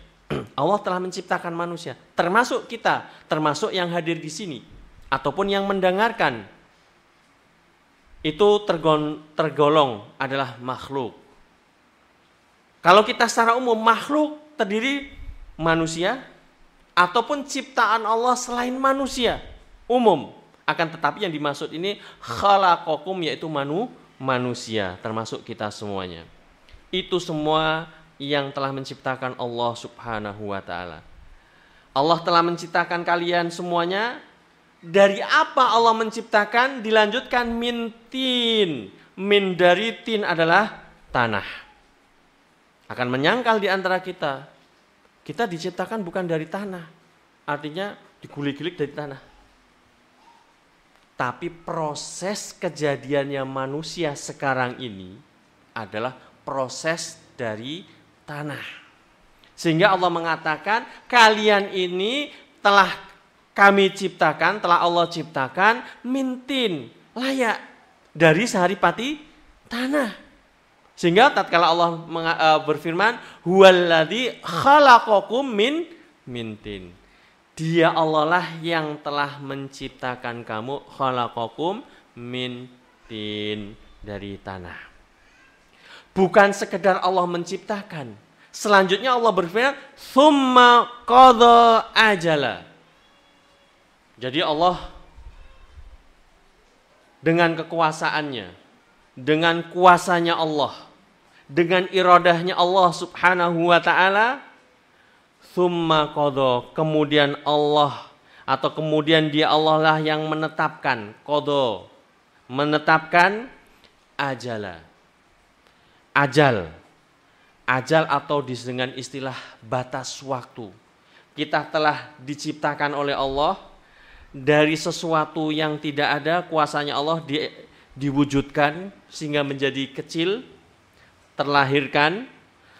Allah telah menciptakan manusia, termasuk kita, termasuk yang hadir di sini ataupun yang mendengarkan. Itu tergolong adalah makhluk. Kalau kita secara umum, makhluk terdiri manusia, ataupun ciptaan Allah selain manusia umum. Akan tetapi yang dimaksud ini khalaqakum, yaitu manusia, termasuk kita semuanya. Itu semua yang telah menciptakan Allah Subhanahu wa ta'ala. Allah telah menciptakan kalian semuanya. Dari apa Allah menciptakan? Dilanjutkan min tin. Min dari tin adalah tanah. Akan menyangkal di antara kita. Kita diciptakan bukan dari tanah. Artinya digulik-gulik dari tanah. Tapi proses kejadiannya manusia sekarang ini adalah proses dari tanah. Sehingga Allah mengatakan kalian ini telah kami ciptakan, telah Allah ciptakan mintin, layak dari saripati tanah. Sehingga tatkala Allah berfirman huwallazi khalaqakum min mintin. Dia Allah lah yang telah menciptakan kamu, khalaqakum min tin, dari tanah. Bukan sekedar Allah menciptakan. Selanjutnya Allah berfirman, tsumma qadha ajala. Jadi Allah dengan kekuasaannya, dengan kuasanya Allah, dengan iradahnya Allah Subhanahu wa ta'ala, tsumma qadha, kemudian Allah atau kemudian dia Allah lah yang menetapkan, qadha, menetapkan ajala. Ajal atau dengan istilah batas waktu. Kita telah diciptakan oleh Allah dari sesuatu yang tidak ada, kuasanya Allah diwujudkan sehingga menjadi kecil, terlahirkan.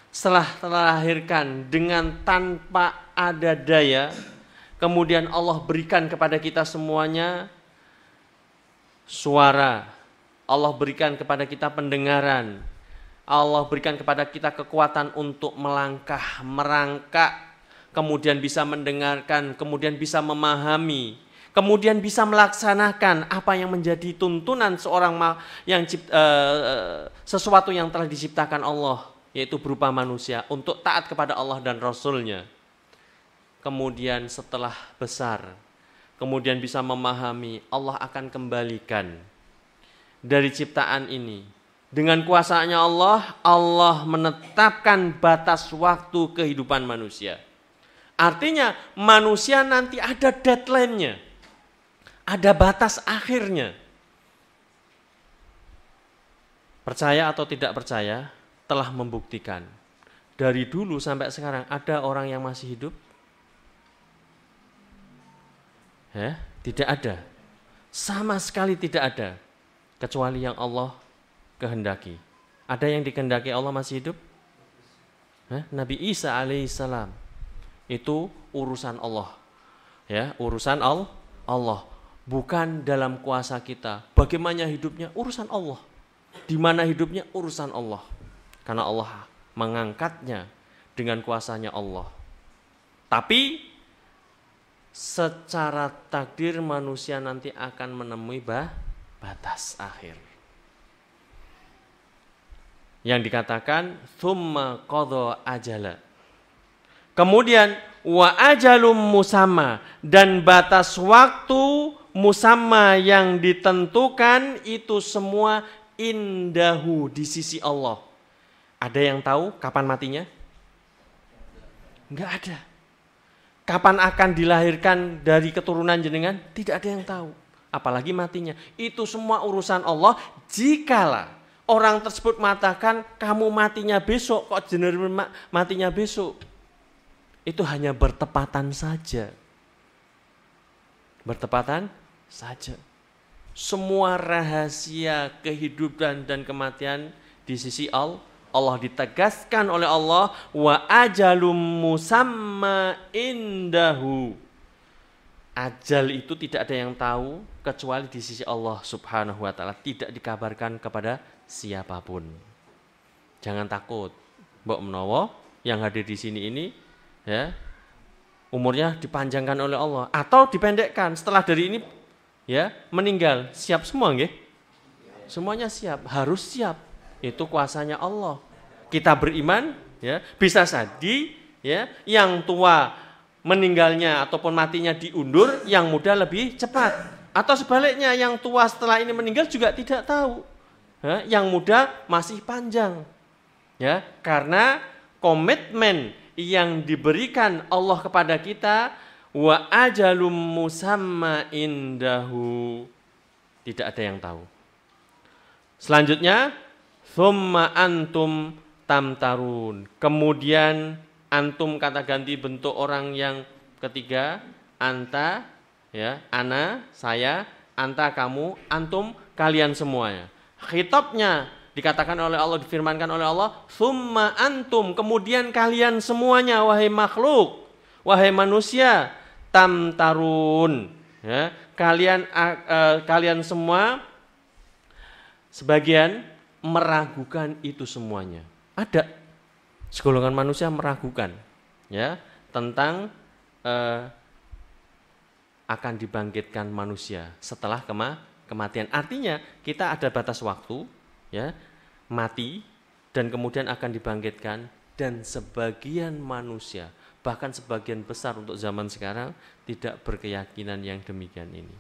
Setelah terlahirkan dengan tanpa ada daya, kemudian Allah berikan kepada kita semuanya suara, Allah berikan kepada kita pendengaran, Allah berikan kepada kita kekuatan untuk melangkah, merangkak, kemudian bisa mendengarkan, kemudian bisa memahami, kemudian bisa melaksanakan apa yang menjadi tuntunan seorang sesuatu yang telah diciptakan Allah, yaitu berupa manusia, untuk taat kepada Allah dan Rasul-Nya. Kemudian setelah besar, kemudian bisa memahami, Allah akan kembalikan dari ciptaan ini. Dengan kuasanya Allah, Allah menetapkan batas waktu kehidupan manusia. Artinya manusia nanti ada deadline-nya, ada batas akhirnya. Percaya atau tidak percaya, telah membuktikan. Dari dulu sampai sekarang ada orang yang masih hidup? Tidak ada. Sama sekali tidak ada. Kecuali yang Allah kehendaki. Ada yang dikehendaki Allah masih hidup? Nabi Isa alaihissalam. Itu urusan Allah. Urusan Allah. Bukan dalam kuasa kita. Bagaimana hidupnya? Urusan Allah. Di mana hidupnya? Urusan Allah. Karena Allah mengangkatnya dengan kuasanya Allah. Tapi secara takdir manusia nanti akan menemui batas akhir. Yang dikatakan tsumma qadha ajala. Kemudian wa ajalum musamma, dan batas waktu musamma yang ditentukan itu semua indahu, di sisi Allah. Ada yang tahu kapan matinya? Enggak ada. Kapan akan dilahirkan dari keturunan jenengan? Tidak ada yang tahu. Apalagi matinya. Itu semua urusan Allah. Jikalau orang tersebut mengatakan kamu matinya besok, kok jenengan matinya besok? Itu hanya bertepatan saja. Bertepatan saja. Semua rahasia kehidupan dan kematian di sisi Allah ditegaskan oleh Allah, wa ajalum musamma indahu. Ajal itu tidak ada yang tahu kecuali di sisi Allah Subhanahu wa ta'ala, tidak dikabarkan kepada siapapun. Jangan takut, mbok menawa yang hadir di sini ini umurnya dipanjangkan oleh Allah atau dipendekkan, setelah dari ini meninggal, siap semua nggih? Semuanya siap, harus siap. Itu kuasanya Allah. Kita beriman, bisa jadi yang tua meninggalnya ataupun matinya diundur, yang muda lebih cepat. Atau sebaliknya, yang tua setelah ini meninggal juga tidak tahu. Yang muda masih panjang. Ya, karena komitmen yang diberikan Allah kepada kita, wa ajalum musamma indahu, tidak ada yang tahu. Selanjutnya, thumma antum tamtarun. Kemudian antum kata ganti bentuk orang yang ketiga, anta, ya, ana, saya, anta kamu, antum kalian semuanya. Khitabnya dikatakan oleh Allah, difirmankan oleh Allah, summa antum, kemudian kalian semuanya, wahai makhluk, wahai manusia, tamtarun, ya, kalian semua sebagian meragukan itu semuanya. Ada segolongan manusia meragukan, ya, tentang akan dibangkitkan manusia setelah kematian. Artinya kita ada batas waktu, ya, mati dan kemudian akan dibangkitkan, dan sebagian manusia, bahkan sebagian besar untuk zaman sekarang tidak berkeyakinan yang demikian ini.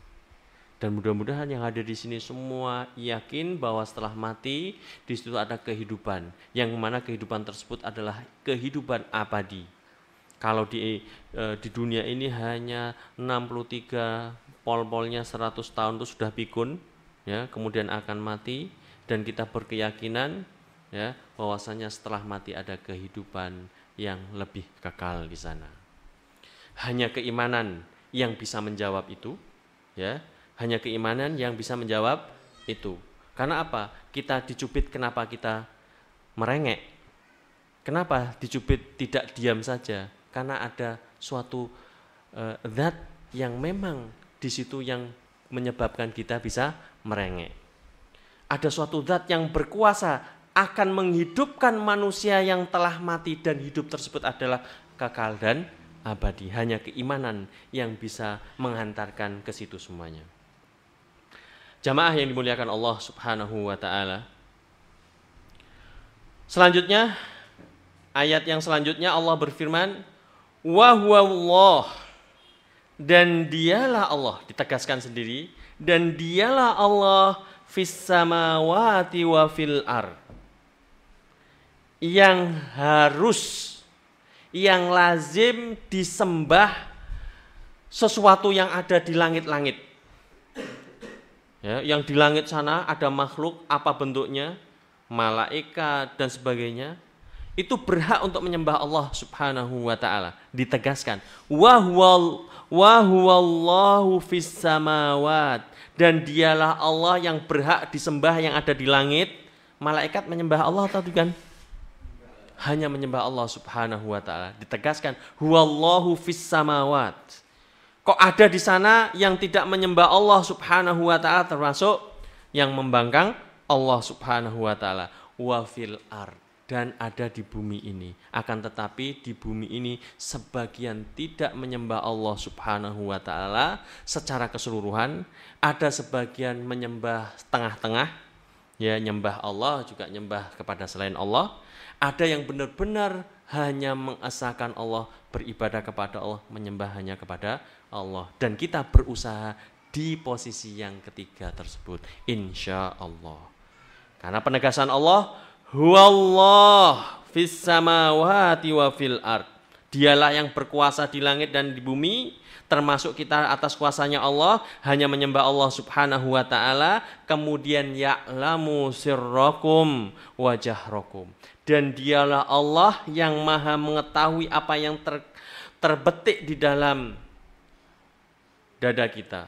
Dan mudah-mudahan yang ada di sini semua yakin bahwa setelah mati di situ ada kehidupan, yang mana kehidupan tersebut adalah kehidupan abadi. Kalau di dunia ini hanya 63 pol-polnya 100 tahun itu sudah pikun, ya, kemudian akan mati, dan kita berkeyakinan, ya, bahwasanya setelah mati ada kehidupan yang lebih kekal di sana. Hanya keimanan yang bisa menjawab itu, ya. Hanya keimanan yang bisa menjawab itu. Karena apa? Kita dicubit, kenapa kita merengek? Kenapa dicubit tidak diam saja? Karena ada suatu zat yang memang di situ yang menyebabkan kita bisa merengek. Ada suatu zat yang berkuasa akan menghidupkan manusia yang telah mati, dan hidup tersebut adalah kekal dan abadi. Hanya keimanan yang bisa menghantarkan ke situ semuanya. Jamaah yang dimuliakan Allah Subhanahu wa taala. Selanjutnya, ayat yang selanjutnya Allah berfirman, wa huwallah, dan dialah Allah, ditegaskan sendiri, dan dialah Allah fis samawati wa fil ard, yang harus, yang lazim disembah sesuatu yang ada di langit-langit. Ya, yang di langit sana ada makhluk, apa bentuknya, malaikat dan sebagainya, itu berhak untuk menyembah Allah Subhanahu wa taala. Ditegaskan, wa huwallahu fis samawat, dan dialah Allah yang berhak disembah yang ada di langit. Malaikat menyembah Allah atau bukan? Hanya menyembah Allah Subhanahu wa taala. Ditegaskan, huwallahu fis samawat. Kok ada di sana yang tidak menyembah Allah Subhanahu wa taala, termasuk yang membangkang Allah Subhanahu wa taala. Wa fil ard, dan ada di bumi ini. Akan tetapi di bumi ini sebagian tidak menyembah Allah Subhanahu wa taala secara keseluruhan, ada sebagian menyembah setengah-tengah, ya, nyembah Allah juga nyembah kepada selain Allah. Ada yang benar-benar hanya mengesahkan Allah, beribadah kepada Allah, menyembah hanya kepada Allah. Dan kita berusaha di posisi yang ketiga tersebut, insya Allah. Karena penegasan Allah, huwallah fis samawati wa fil ard, dialah yang berkuasa di langit dan di bumi, termasuk kita atas kuasanya Allah, hanya menyembah Allah Subhanahu wa taala. Kemudian ya'lamu sirrakum wa jahrakum, dan dialah Allah yang maha mengetahui apa yang terbetik di dalam dada kita.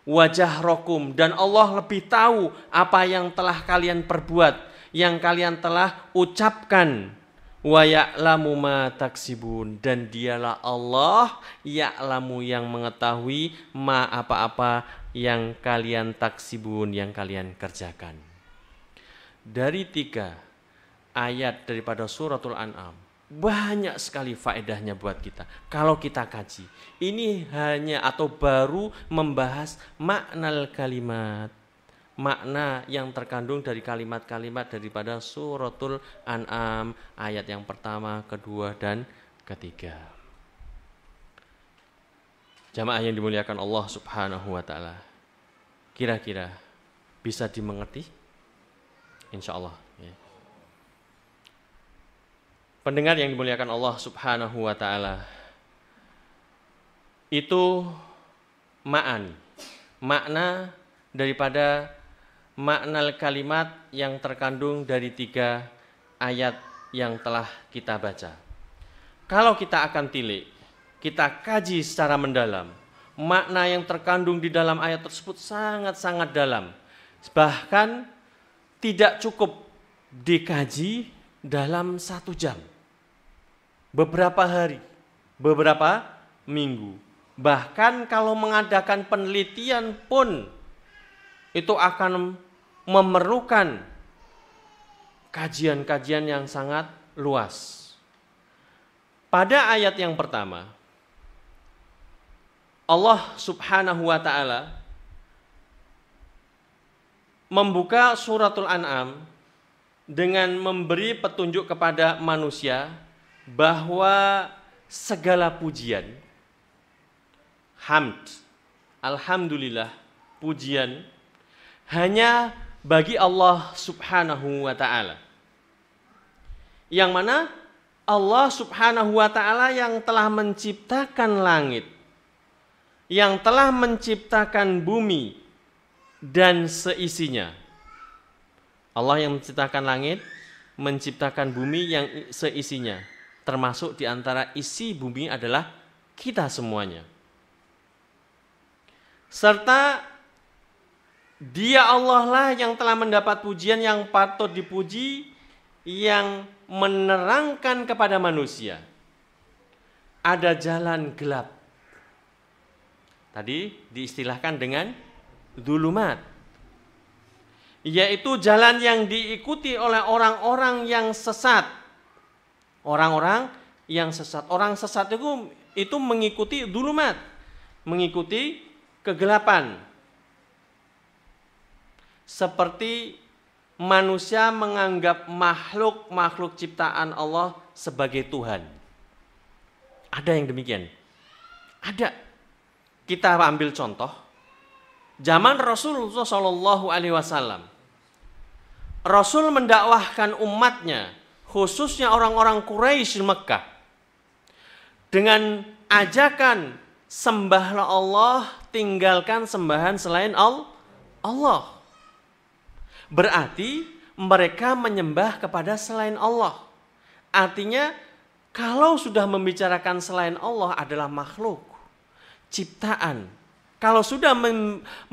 Wajah rokum, dan Allah lebih tahu apa yang telah kalian perbuat, yang kalian telah ucapkan. Wa ya'lamu ma taksibun, dan dialah Allah ya'lamu yang mengetahui ma apa-apa yang kalian taksibun, yang kalian kerjakan. Dari 3 ayat daripada suratul An'am, banyak sekali faedahnya buat kita. Kalau kita kaji, ini hanya atau baru membahas makna kalimat, makna yang terkandung dari kalimat-kalimat daripada suratul An'am, ayat yang pertama, kedua, dan ketiga. Jamaah yang dimuliakan Allah Subhanahu wa taala. Kira-kira bisa dimengerti? Insyaallah ya. Pendengar yang dimuliakan Allah Subhanahu wa taala. Itu makna daripada makna kalimat yang terkandung dari 3 ayat yang telah kita baca. Kalau kita akan tilik, kita kaji secara mendalam, makna yang terkandung di dalam ayat tersebut sangat-sangat dalam. Bahkan tidak cukup dikaji dalam 1 jam, beberapa hari, beberapa minggu. Bahkan kalau mengadakan penelitian pun itu akan memerlukan kajian-kajian yang sangat luas. Pada ayat yang pertama, Allah Subhanahu wa taala membuka suratul An'am dengan memberi petunjuk kepada manusia bahwa segala pujian, hamd, alhamdulillah, pujian hanya bagi Allah Subhanahu wa taala. Yang mana Allah Subhanahu wa taala yang telah menciptakan langit, yang telah menciptakan bumi dan seisinya. Allah yang menciptakan langit, menciptakan bumi yang seisinya. Termasuk di antara isi bumi adalah kita semuanya. Serta Dia Allah lah yang telah mendapat pujian yang patut dipuji, yang menerangkan kepada manusia ada jalan gelap. Tadi diistilahkan dengan dzulumat, yaitu jalan yang diikuti oleh orang-orang yang sesat. Orang-orang yang sesat. Orang sesat itu mengikuti dzulumat, mengikuti kegelapan. Seperti manusia menganggap makhluk ciptaan Allah sebagai Tuhan. Ada yang demikian? Ada. Kita ambil contoh. Zaman Rasulullah SAW. Rasul mendakwahkan umatnya, khususnya orang-orang Quraisy Mekah, dengan ajakan sembahlah Allah, tinggalkan sembahan selain Allah. Berarti mereka menyembah kepada selain Allah. Artinya kalau sudah membicarakan selain Allah adalah makhluk, ciptaan. Kalau sudah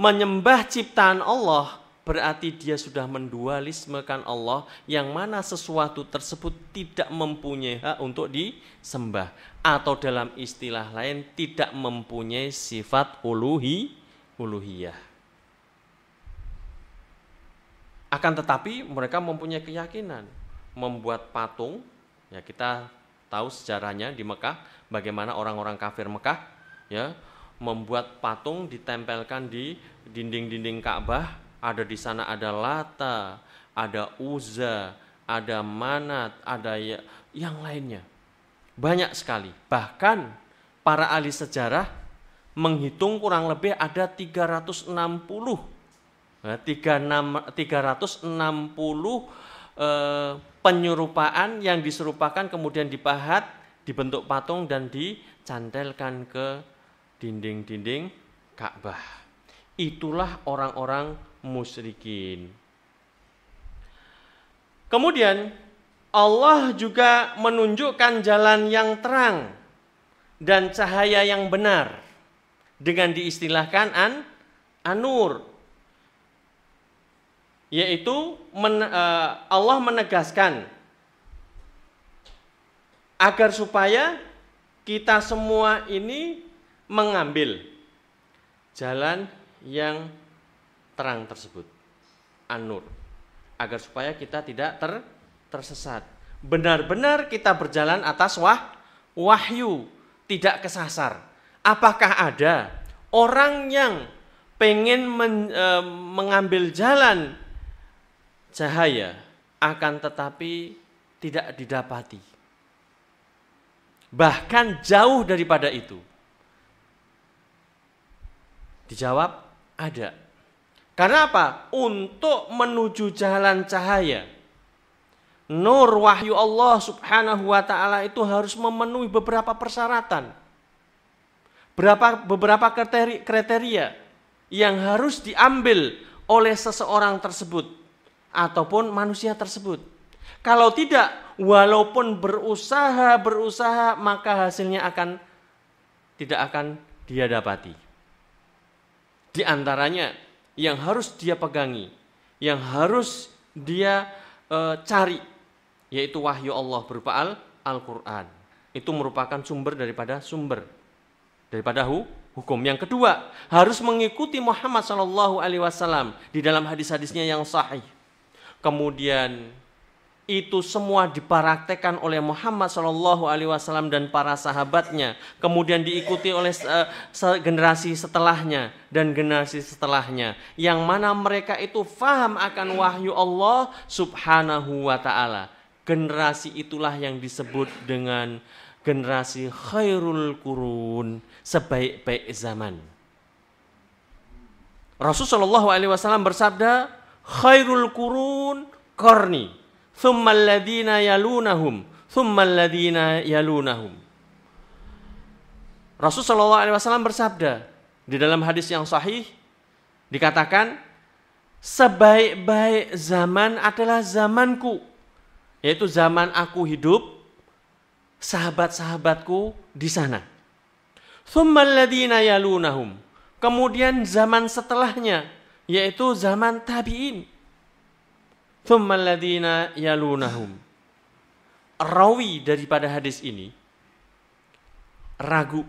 menyembah ciptaan Allah, berarti dia sudah mendualismekan Allah, yang mana sesuatu tersebut tidak mempunyai hak untuk disembah. Atau dalam istilah lain, tidak mempunyai sifat uluhiyah. Akan tetapi mereka mempunyai keyakinan membuat patung. Ya, kita tahu sejarahnya di Mekah, bagaimana orang-orang kafir Mekah ya membuat patung ditempelkan di dinding-dinding Ka'bah. Ada di sana ada Lata, ada Uzza, ada Manat, ada yang lainnya. Banyak sekali. Bahkan para ahli sejarah menghitung kurang lebih ada 360 penyerupaan yang diserupakan kemudian dipahat, dibentuk patung dan dicantelkan ke dinding-dinding Ka'bah. Itulah orang-orang musyrikin. Kemudian Allah juga menunjukkan jalan yang terang dan cahaya yang benar dengan diistilahkan an-nur, yaitu Allah menegaskan agar supaya kita semua ini mengambil jalan yang terang tersebut, an-nur, agar supaya kita tidak tersesat. Benar-benar kita berjalan atas wahyu, tidak kesasar. Apakah ada orang yang pengen mengambil jalan cahaya akan tetapi tidak didapati? Bahkan jauh daripada itu. Dijawab, ada. Karena apa? Untuk menuju jalan cahaya. Nur wahyu Allah subhanahu wa ta'ala itu harus memenuhi beberapa persyaratan. Beberapa kriteria yang harus diambil oleh seseorang tersebut ataupun manusia tersebut. Kalau tidak, walaupun berusaha maka hasilnya tidak akan dia dapati. Di antaranya yang harus dia pegangi, yang harus dia cari, yaitu wahyu Allah berupa Al-Quran. Itu merupakan sumber daripada hukum. Yang kedua, harus mengikuti Muhammad SAW di dalam hadis-hadisnya yang sahih. Kemudian itu semua dipraktekkan oleh Muhammad SAW dan para sahabatnya. Kemudian diikuti oleh generasi setelahnya dan generasi setelahnya. Yang mana mereka itu faham akan wahyu Allah subhanahu wa ta'ala. Generasi itulah yang disebut dengan generasi khairul qurun, sebaik-baik zaman. Rasulullah SAW bersabda, khairul qurun qarni, thumma alladhina yalunahum, thumma alladhina yalunahum. Rasulullah SAW bersabda di dalam hadis yang sahih, dikatakan, sebaik-baik zaman adalah zamanku, yaitu zaman aku hidup, sahabat-sahabatku di sana. Thumma alladhina yalunahum. Kemudian zaman setelahnya, yaitu zaman tabi'in. Thumma alladhina yalunahum. Rawi daripada hadis ini ragu.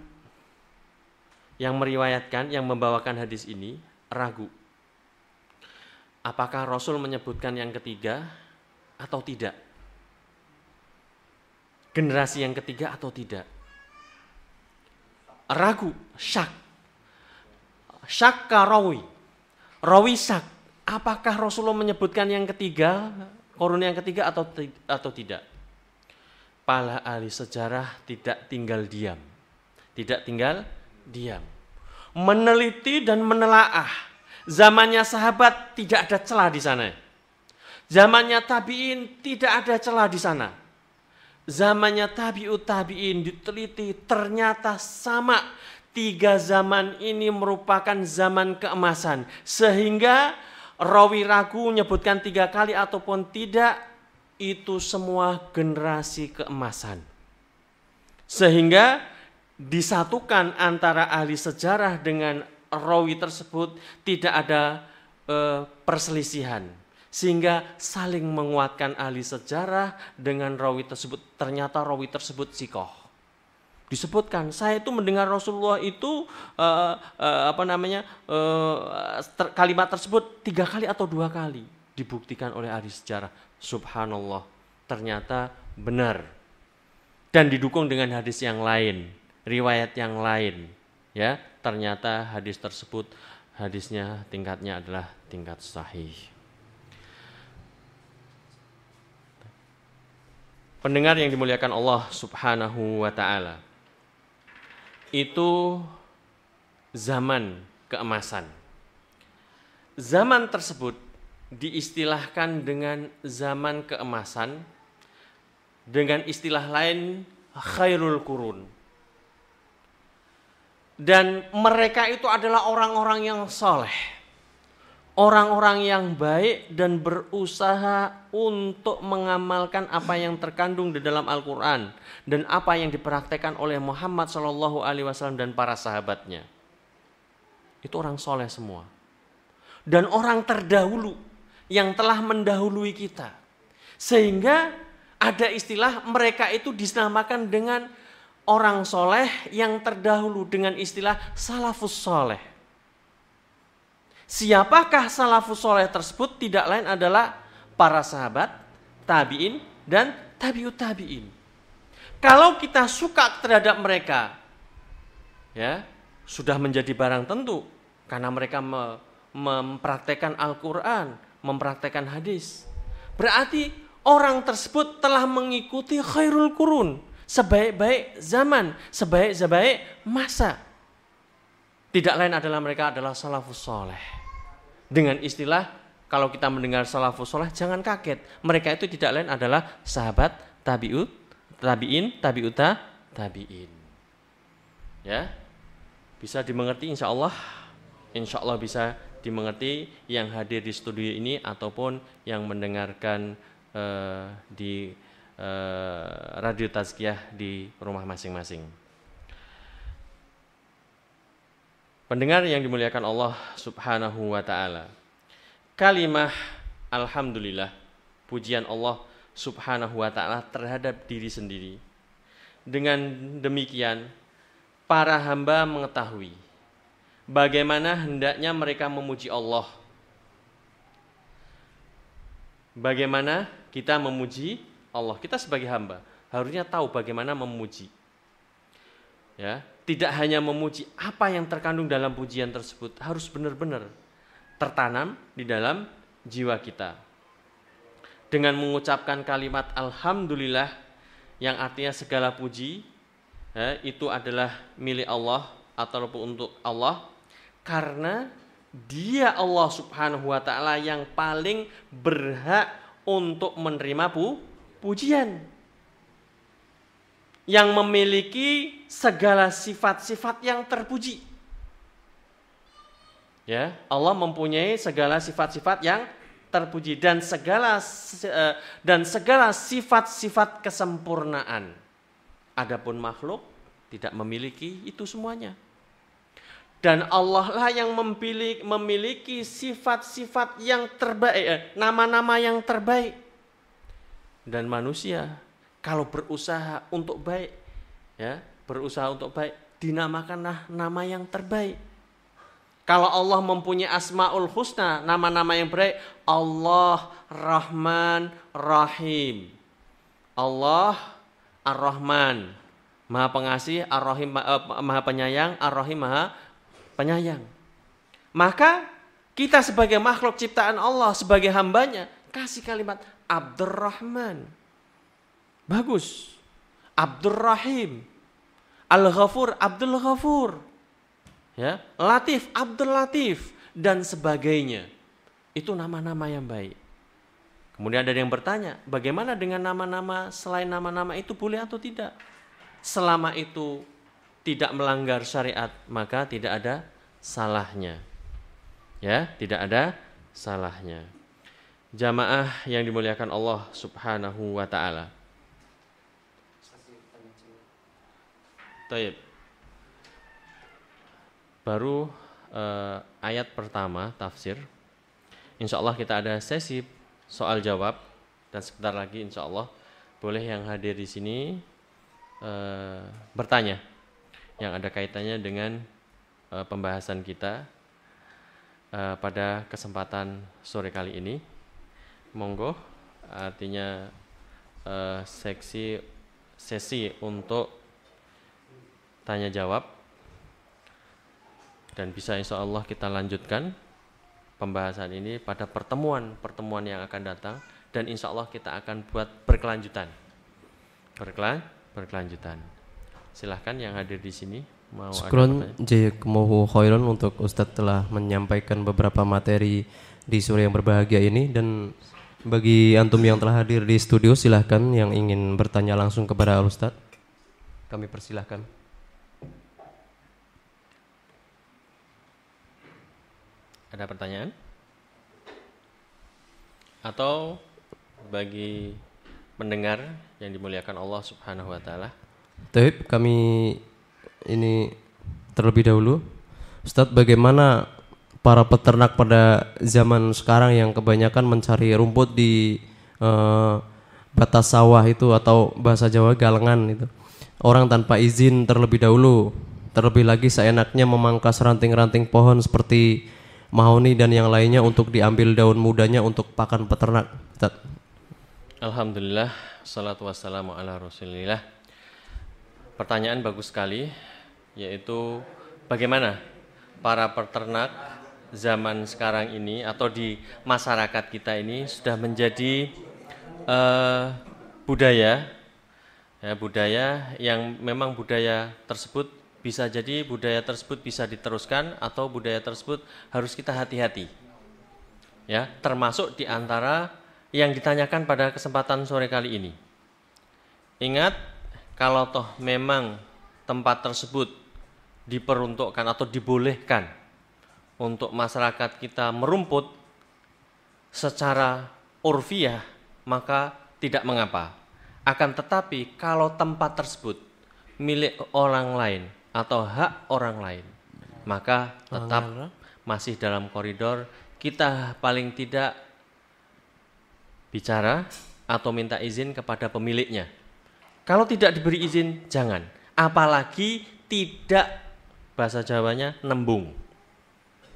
Yang meriwayatkan, yang membawakan hadis ini ragu. Apakah Rasul menyebutkan yang ketiga atau tidak? Generasi yang ketiga atau tidak? Ragu, syak. Syakka rawi. Rawi syak. Apakah Rasulullah menyebutkan yang ketiga, korun yang ketiga atau tidak? Para ahli sejarah tidak tinggal diam. Tidak tinggal diam. Meneliti dan menelaah. Zamannya sahabat tidak ada celah di sana. Zamannya tabi'in tidak ada celah di sana. Zamannya tabi'ut tabi'in diteliti, ternyata sama. 3 zaman ini merupakan zaman keemasan. Sehingga rawi ragu menyebutkan 3 kali ataupun tidak, itu semua generasi keemasan. Sehingga disatukan antara ahli sejarah dengan rawi tersebut, tidak ada perselisihan. Sehingga saling menguatkan ahli sejarah dengan rawi tersebut. Ternyata rawi tersebut sikoh. Disebutkan, saya itu mendengar Rasulullah itu kalimat tersebut 3 kali atau 2 kali. Dibuktikan oleh ahli sejarah. Subhanallah, ternyata benar. Dan didukung dengan hadis yang lain, riwayat yang lain. Ya, ternyata hadis tersebut, hadisnya tingkatnya adalah tingkat sahih. Pendengar yang dimuliakan Allah subhanahu wa ta'ala, itu zaman keemasan. Zaman tersebut diistilahkan dengan zaman keemasan, dengan istilah lain khairul qurun. Dan mereka itu adalah orang-orang yang soleh, orang-orang yang baik dan berusaha untuk mengamalkan apa yang terkandung di dalam Al-Quran dan apa yang dipraktekkan oleh Muhammad SAW dan para sahabatnya. Itu orang soleh semua. Dan orang terdahulu yang telah mendahului kita. Sehingga ada istilah mereka itu dinamakan dengan orang soleh yang terdahulu dengan istilah salafus soleh. Siapakah salafus soleh tersebut? Tidak lain adalah para sahabat, tabi'in, dan tabi'ut tabi'in. Kalau kita suka terhadap mereka, ya sudah menjadi barang tentu. Karena mereka mempraktekkan Al-Quran, mempraktekkan hadis. Berarti orang tersebut telah mengikuti khairul qurun, sebaik-baik zaman, sebaik-baik masa. Tidak lain adalah mereka adalah salafus soleh. Dengan istilah kalau kita mendengar salafus soleh jangan kaget. Mereka itu tidak lain adalah sahabat tabi'in. Ya, bisa dimengerti insya Allah bisa dimengerti yang hadir di studio ini ataupun yang mendengarkan di radio Tazkiyah di rumah masing-masing. Pendengar yang dimuliakan Allah Subhanahu wa ta'ala, kalimah alhamdulillah, pujian Allah Subhanahu wa ta'ala terhadap diri sendiri. Dengan demikian para hamba mengetahui bagaimana hendaknya mereka memuji Allah. Bagaimana kita memuji Allah. Kita sebagai hamba harusnya tahu bagaimana memuji. Ya, tidak hanya memuji apa yang terkandung dalam pujian tersebut, harus benar-benar tertanam di dalam jiwa kita. Dengan mengucapkan kalimat alhamdulillah yang artinya segala puji itu adalah milik Allah ataupun untuk Allah, karena Dia Allah Subhanahu wa ta'ala yang paling berhak untuk menerima pujian, yang memiliki segala sifat-sifat yang terpuji. Ya, Allah mempunyai segala sifat-sifat yang terpuji dan segala sifat-sifat kesempurnaan. Adapun makhluk tidak memiliki itu semuanya. Dan Allah lah yang memiliki sifat-sifat yang terbaik, nama-nama yang terbaik. Dan manusia kalau berusaha untuk baik, ya, dinamakanlah nama yang terbaik. Kalau Allah mempunyai asmaul husna, nama-nama yang baik, Allah Rahman Rahim. Allah Ar-Rahman, Maha Pengasih, Ar-Rahim, Maha Penyayang, Ar-Rahim, Maha Penyayang. Maka kita sebagai makhluk ciptaan Allah, sebagai hambanya, kasih kalimat Abdurrahman. Bagus. Abdurrahim. Al-Ghafur, Abdul Ghafur. Ya, Latif, Abdul Latif dan sebagainya. Itu nama-nama yang baik. Kemudian ada yang bertanya, bagaimana dengan nama-nama selain nama-nama itu, boleh atau tidak? Selama itu tidak melanggar syariat, maka tidak ada salahnya. Ya, tidak ada salahnya. Jamaah yang dimuliakan Allah Subhanahu wa ta'ala. Taib. Baru ayat pertama tafsir. Insya Allah kita ada sesi soal jawab dan sebentar lagi insya Allah boleh yang hadir di sini bertanya yang ada kaitannya dengan pembahasan kita pada kesempatan sore kali ini. Monggo, artinya sesi untuk tanya jawab, dan bisa insya Allah kita lanjutkan pembahasan ini pada pertemuan yang akan datang, dan insya Allah kita akan buat berkelanjutan. Silahkan yang hadir di sini mau. Syukron jazakumullahu khairan untuk Ustadz telah menyampaikan beberapa materi di sore yang berbahagia ini, dan bagi antum yang telah hadir di studio silahkan yang ingin bertanya langsung kepada Ustadz, kami persilahkan. Ada pertanyaan? Atau bagi pendengar yang dimuliakan Allah Subhanahu wa ta'ala? Taib, kami ini terlebih dahulu, Ustadz, bagaimana para peternak pada zaman sekarang yang kebanyakan mencari rumput di batas sawah itu, atau bahasa Jawa galengan itu, orang tanpa izin terlebih dahulu, terlebih lagi seenaknya memangkas ranting-ranting pohon seperti mahoni dan yang lainnya untuk diambil daun mudanya untuk pakan peternak. Alhamdulillah, salatu wassalamu ala rasulillah. Pertanyaan bagus sekali, yaitu bagaimana para peternak zaman sekarang ini atau di masyarakat kita ini sudah menjadi budaya yang memang budaya tersebut bisa jadi budaya tersebut bisa diteruskan atau budaya tersebut harus kita hati-hati. Ya, termasuk di antara yang ditanyakan pada kesempatan sore kali ini. Ingat, kalau toh memang tempat tersebut diperuntukkan atau dibolehkan untuk masyarakat kita merumput secara urfiah, maka tidak mengapa. Akan tetapi kalau tempat tersebut milik orang lain atau hak orang lain, maka tetap masih dalam koridor kita paling tidak bicara atau minta izin kepada pemiliknya. Kalau tidak diberi izin, jangan. Apalagi tidak, bahasa Jawanya, nembung.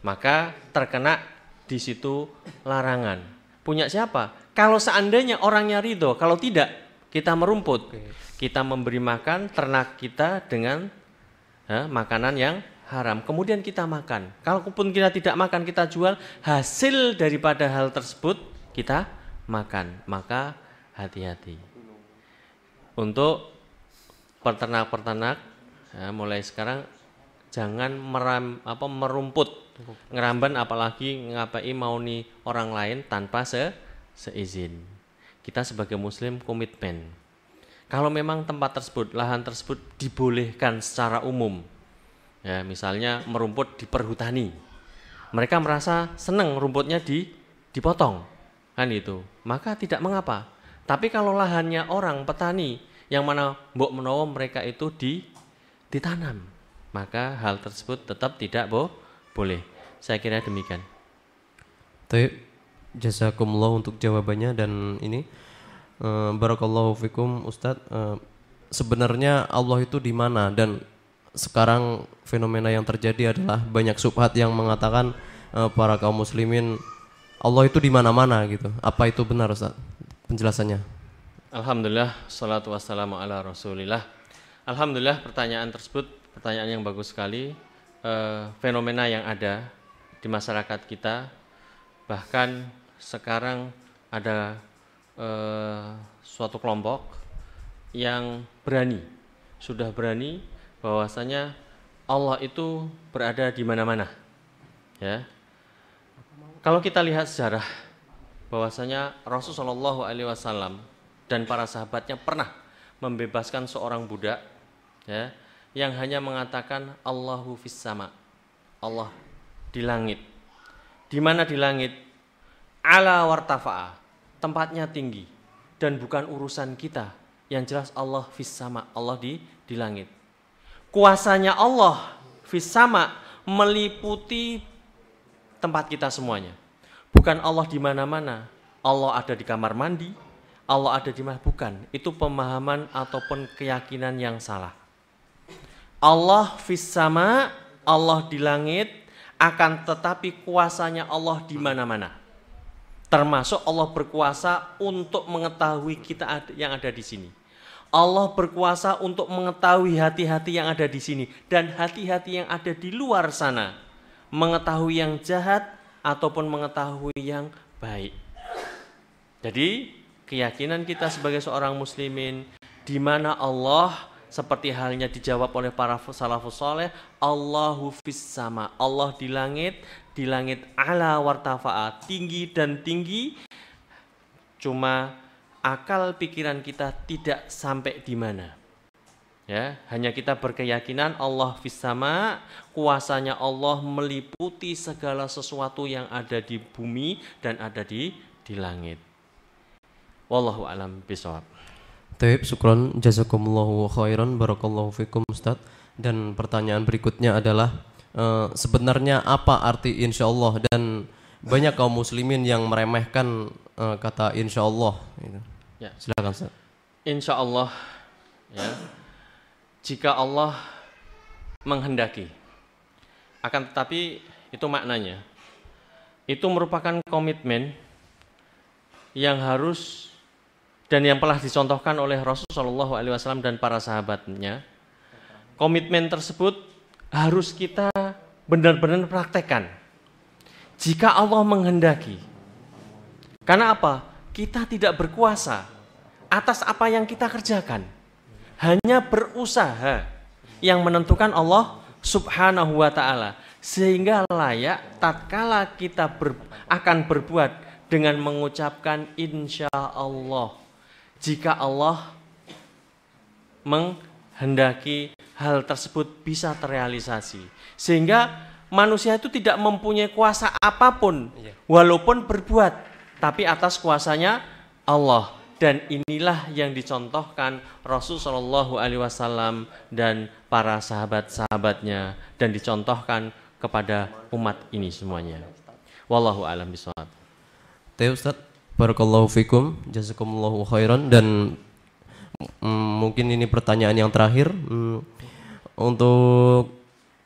Maka terkena di situ larangan. Punya siapa? Kalau seandainya orangnya ridho, kalau tidak, kita merumput. Kita memberi makan ternak kita dengan makanan yang haram. Kemudian kita makan. Kalaupun kita tidak makan, kita jual, hasil daripada hal tersebut kita makan. Maka hati-hati. Untuk peternak-peternak, mulai sekarang jangan merumput, ngeramban, apalagi ngapai mau nih orang lain tanpa seizin. Kita sebagai muslim komitmen. Kalau memang tempat tersebut, lahan tersebut dibolehkan secara umum, ya misalnya merumput di perhutani, mereka merasa senang rumputnya dipotong, kan itu, maka tidak mengapa. Tapi kalau lahannya orang petani yang mana mbok menawa mereka itu ditanam, maka hal tersebut tetap tidak boleh. Saya kira demikian. Baik, jazakumullah untuk jawabannya. Dan ini barakallahu fikum Ustadz, sebenarnya Allah itu di mana? Dan sekarang fenomena yang terjadi adalah banyak syubhat yang mengatakan para kaum muslimin Allah itu di mana-mana gitu. Apa itu benar Ustadz penjelasannya? Alhamdulillah, salatu wassalamu ala rasulillah. Alhamdulillah, pertanyaan tersebut pertanyaan yang bagus sekali. Fenomena yang ada di masyarakat kita, bahkan sekarang ada suatu kelompok yang sudah berani bahwasanya Allah itu berada di mana-mana. Ya. Kalau kita lihat sejarah, bahwasanya Rasulullah SAW dan para sahabatnya pernah membebaskan seorang budak, ya, yang hanya mengatakan Allahu fis sama, Allah di langit. Di mana di langit? Ala wartafa'a, tempatnya tinggi dan bukan urusan kita. Yang jelas Allah fis sama, Allah di langit. Kuasanya Allah fis sama meliputi tempat kita semuanya. Bukan Allah di mana-mana. Allah ada di kamar mandi, Allah ada di mana? Bukan. Itu pemahaman ataupun keyakinan yang salah. Allah fis sama, Allah di langit, akan tetapi kuasanya Allah di mana-mana. Termasuk Allah berkuasa untuk mengetahui kita yang ada di sini. Allah berkuasa untuk mengetahui hati-hati yang ada di sini dan hati-hati yang ada di luar sana, mengetahui yang jahat ataupun mengetahui yang baik. Jadi keyakinan kita sebagai seorang muslimin, di mana Allah seperti halnya dijawab oleh para salafus saleh, Allahu fis sama, Allah di langit ala wartafa'a, tinggi dan tinggi. Cuma akal pikiran kita tidak sampai di mana. Ya, hanya kita berkeyakinan Allah fis sama, kuasanya Allah meliputi segala sesuatu yang ada di bumi dan ada di langit. Wallahu a'lam bishawab. Taib, syukron, jazakumullahu khairan, barakallahu fikum Ustaz. Dan pertanyaan berikutnya adalah sebenarnya apa arti insyaallah, dan banyak kaum muslimin yang meremehkan kata insyaallah gitu. Ya. Silakan Ustaz. Insyaallah, ya, jika Allah menghendaki. Akan tetapi itu maknanya, itu merupakan komitmen yang harus dan yang telah dicontohkan oleh Rasulullah SAW dan para sahabatnya. Komitmen tersebut harus kita benar-benar praktekkan. Jika Allah menghendaki. Karena apa? Kita tidak berkuasa atas apa yang kita kerjakan. Hanya berusaha Yang menentukan Allah Subhanahu wa ta'ala. Sehingga layak tatkala kita akan berbuat dengan mengucapkan insya Allah. Jika Allah menghendaki hal tersebut bisa terrealisasi. Sehingga manusia itu tidak mempunyai kuasa apapun walaupun berbuat, tapi atas kuasanya Allah. Dan inilah yang dicontohkan Rasulullah SAW dan para sahabat-sahabatnya, dan dicontohkan kepada umat ini semuanya. Wallahu a'lam bishawab. Ustaz, barakallahu fikum, jazakumullahu khairan. Dan mungkin ini pertanyaan yang terakhir. Untuk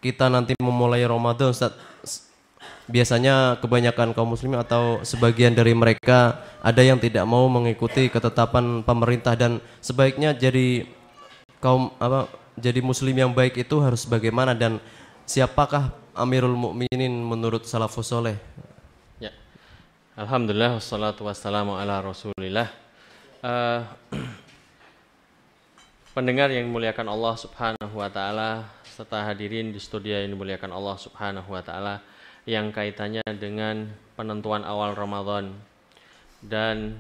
kita nanti memulai Ramadan, Ustaz, biasanya kebanyakan kaum muslimin atau sebagian dari mereka ada yang tidak mau mengikuti ketetapan pemerintah, dan sebaiknya jadi jadi muslim yang baik itu harus bagaimana, dan siapakah Amirul Mukminin menurut salafus soleh? Ya. Alhamdulillah wassalatu wassalamu ala Rasulillah. Pendengar yang dimuliakan Allah Subhanahu wa taala serta hadirin di studio yang dimuliakan Allah Subhanahu wa taala, yang kaitannya dengan penentuan awal Ramadan dan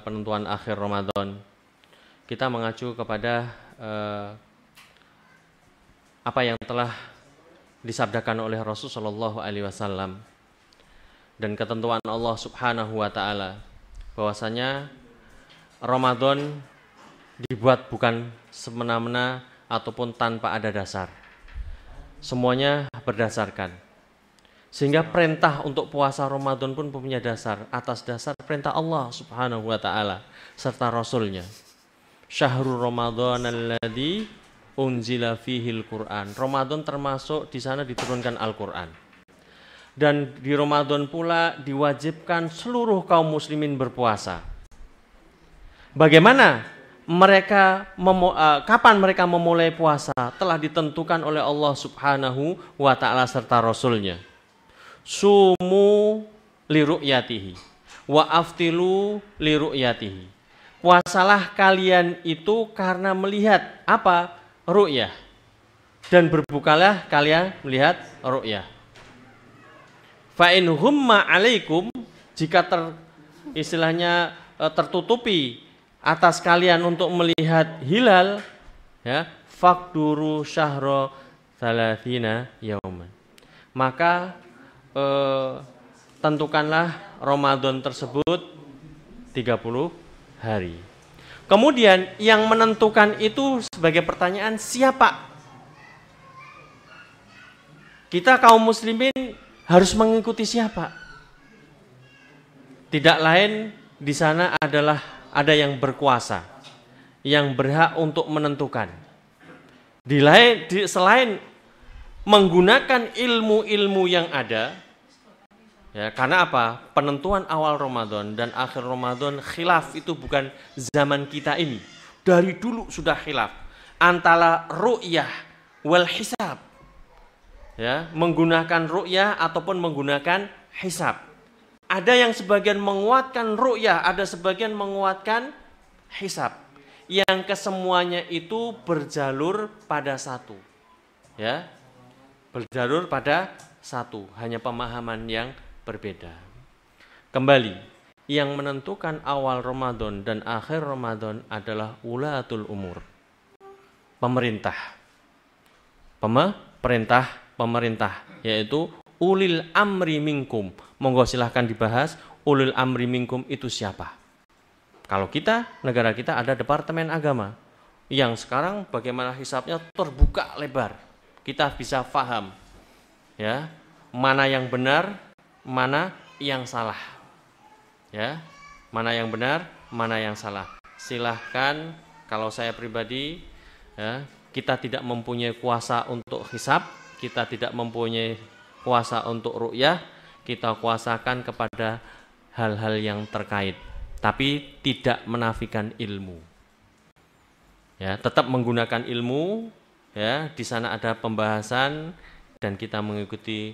penentuan akhir Ramadan, kita mengacu kepada apa yang telah disabdakan oleh Rasulullah SAW dan ketentuan Allah Subhanahu wa taala, bahwasanya Ramadan dibuat bukan semena-mena ataupun tanpa ada dasar. Semuanya berdasarkan. Sehingga perintah untuk puasa Ramadan pun punya dasar, atas dasar perintah Allah Subhanahu wa taala serta Rasulnya. Syahrul Ramadan alladzi unzila fihil Qur'an. Ramadan termasuk di sana diturunkan Al-Qur'an. Dan di Ramadan pula diwajibkan seluruh kaum muslimin berpuasa. Bagaimana kapan mereka memulai puasa telah ditentukan oleh Allah Subhanahu wa taala serta Rasulnya. Sumu liru'yatihi wa aftilu liru'yatihi. Puasalah kalian itu karena melihat apa? Ru'yah. Dan berbukalah kalian melihat ru'yah. Fa in humma alaikum, jika tertutupi atas kalian untuk melihat hilal, ya, faqduru syahra thalathina yauman. Maka tentukanlah Ramadan tersebut 30 hari. Kemudian yang menentukan itu sebagai pertanyaan, siapa? Kita kaum muslimin harus mengikuti siapa? Tidak lain di sana adalah ada yang berkuasa, yang berhak untuk menentukan. Selain menggunakan ilmu-ilmu yang ada, ya, karena apa? Penentuan awal Ramadan dan akhir Ramadan khilaf itu bukan zaman kita ini. Dari dulu sudah khilaf antara ru'yah wal hisab. Ya, menggunakan ru'yah ataupun menggunakan hisab. Ada yang sebagian menguatkan ru'yah, ada sebagian menguatkan hisab. Yang kesemuanya itu berjalur pada satu. Ya. Berjalur pada satu, hanya pemahaman yang berbeda. Kembali, yang menentukan awal Ramadan dan akhir Ramadan adalah ulatul umur. Pemerintah, yaitu ulil amri minkum. Monggo silahkan dibahas, ulil amri minkum itu siapa? Kalau kita, negara kita ada Departemen Agama, yang sekarang bagaimana hisabnya terbuka lebar. Kita bisa paham, ya, mana yang benar, mana yang salah, ya, mana yang benar, mana yang salah. Silahkan, kalau saya pribadi, ya, kita tidak mempunyai kuasa untuk hisab, kita tidak mempunyai kuasa untuk ru'yah, kita kuasakan kepada hal-hal yang terkait, tapi tidak menafikan ilmu. Ya, tetap menggunakan ilmu, ya, di sana ada pembahasan dan kita mengikuti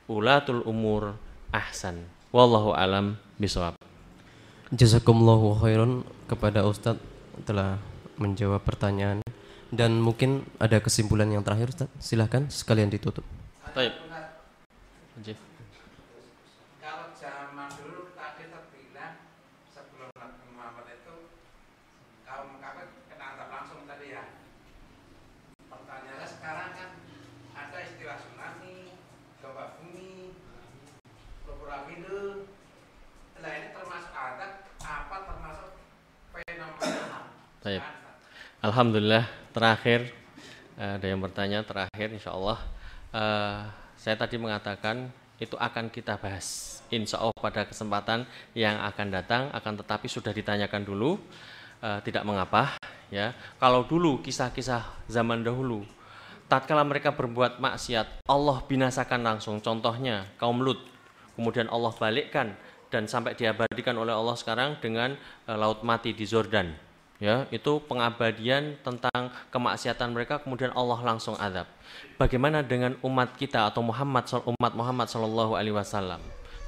ulatul umur ahsan. Wallahu alam bishawab. Jazakumullahu khairan kepada Ustadz telah menjawab pertanyaan Dan mungkin ada kesimpulan yang terakhir Ustaz. Silahkan sekalian ditutup. Baik. Ajif. Kalau zaman dulu tadi terbilang sebelum Nabi Muhammad itu kaum kafir kena azab langsung tadi ya. Pertanyaannya sekarang kan ada istilah tsunami, gempa bumi, tornado. Nah ini termasuk azab apa termasuk fenomena? Baik. Alhamdulillah terakhir ada yang bertanya terakhir insyaallah. Saya tadi mengatakan itu akan kita bahas insya Allah pada kesempatan yang akan datang, akan tetapi sudah ditanyakan dulu, tidak mengapa ya. Kalau dulu kisah-kisah zaman dahulu tatkala mereka berbuat maksiat Allah binasakan langsung, contohnya kaum Lut, kemudian Allah balikkan dan sampai diabadikan oleh Allah sekarang dengan laut mati di Jordan ya, itu pengabadian tentang kemaksiatan mereka, kemudian Allah langsung azab. Bagaimana dengan umat kita atau umat Muhammad Sallallahu Alaihi Wasallam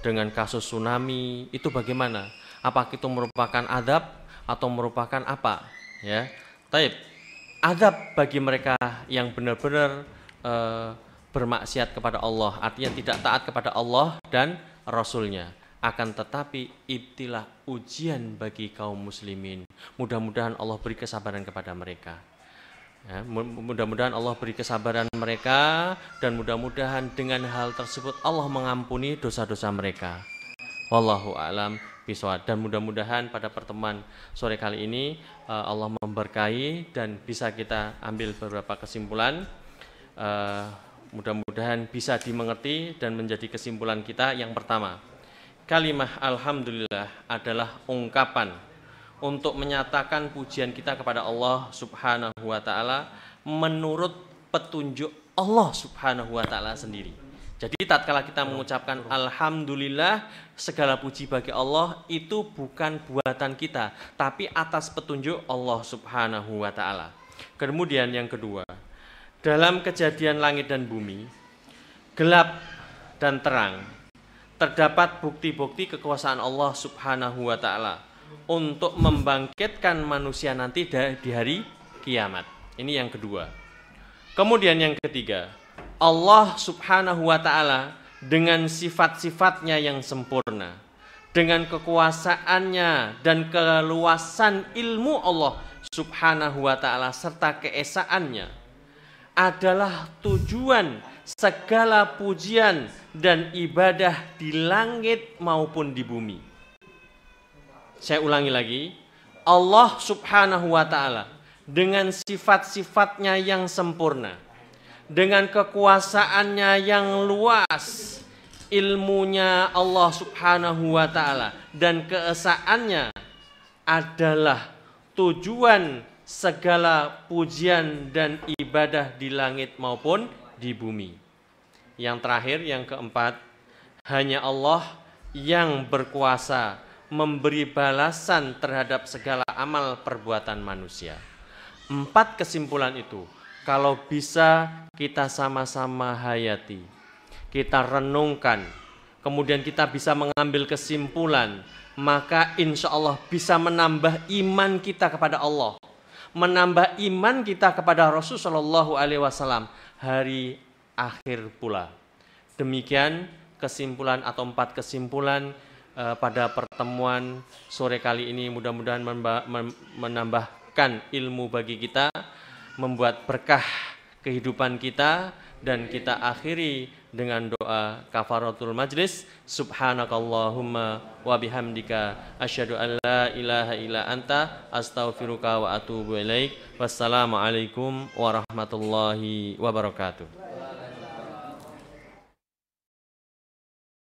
dengan kasus tsunami itu bagaimana? Apakah itu merupakan azab atau merupakan apa? Ya, taib. Azab bagi mereka yang benar-benar bermaksiat kepada Allah, artinya tidak taat kepada Allah dan Rasulnya. Akan tetapi ibtilah ujian bagi kaum muslimin. Mudah-mudahan Allah beri kesabaran kepada mereka. Ya, mudah-mudahan Allah beri kesabaran mereka dan mudah-mudahan dengan hal tersebut Allah mengampuni dosa-dosa mereka. Wallahu a'lam bishawab. Dan mudah-mudahan pada pertemuan sore kali ini Allah memberkahi dan bisa kita ambil beberapa kesimpulan. Mudah-mudahan bisa dimengerti dan menjadi kesimpulan kita. Yang pertama, kalimah alhamdulillah adalah ungkapan untuk menyatakan pujian kita kepada Allah Subhanahu wa taala menurut petunjuk Allah Subhanahu wa taala sendiri. Jadi tatkala kita mengucapkan alhamdulillah, segala puji bagi Allah, itu bukan buatan kita, tapi atas petunjuk Allah Subhanahu wa taala. Kemudian yang kedua, dalam kejadian langit dan bumi, gelap dan terang, terdapat bukti-bukti kekuasaan Allah Subhanahu wa taala untuk membangkitkan manusia nanti di hari kiamat. Ini yang kedua. Kemudian yang ketiga, Allah Subhanahu wa taala dengan sifat-sifatnya yang sempurna, dengan kekuasaannya dan keluasan ilmu Allah Subhanahu wa taala serta keesaannya adalah tujuan segala pujian dan ibadah di langit maupun di bumi. Saya ulangi lagi, Allah Subhanahu wa taala dengan sifat-sifatnya yang sempurna, dengan kekuasaannya yang luas, ilmunya Allah Subhanahu wa taala dan keesaannya adalah tujuan segala pujian dan ibadah di langit maupun di bumi. Yang terakhir, yang keempat, hanya Allah yang berkuasa memberi balasan terhadap segala amal perbuatan manusia. 4 kesimpulan itu kalau bisa kita sama-sama hayati, kita renungkan, kemudian kita bisa mengambil kesimpulan, maka insya Allah bisa menambah iman kita kepada Allah, menambah iman kita kepada Rasulullah SAW hari akhir pula. Demikian kesimpulan atau 4 kesimpulan pada pertemuan sore kali ini. Mudah-mudahan menambahkan ilmu bagi kita, membuat berkah kehidupan kita, dan kita akhiri dengan doa kafaratul majlis. Subhanakallahumma wa bihamdika asyhadu an la ilaha illa anta astaghfiruka wa atubu ilaik. Wassalamualaikum warahmatullahi wabarakatuh.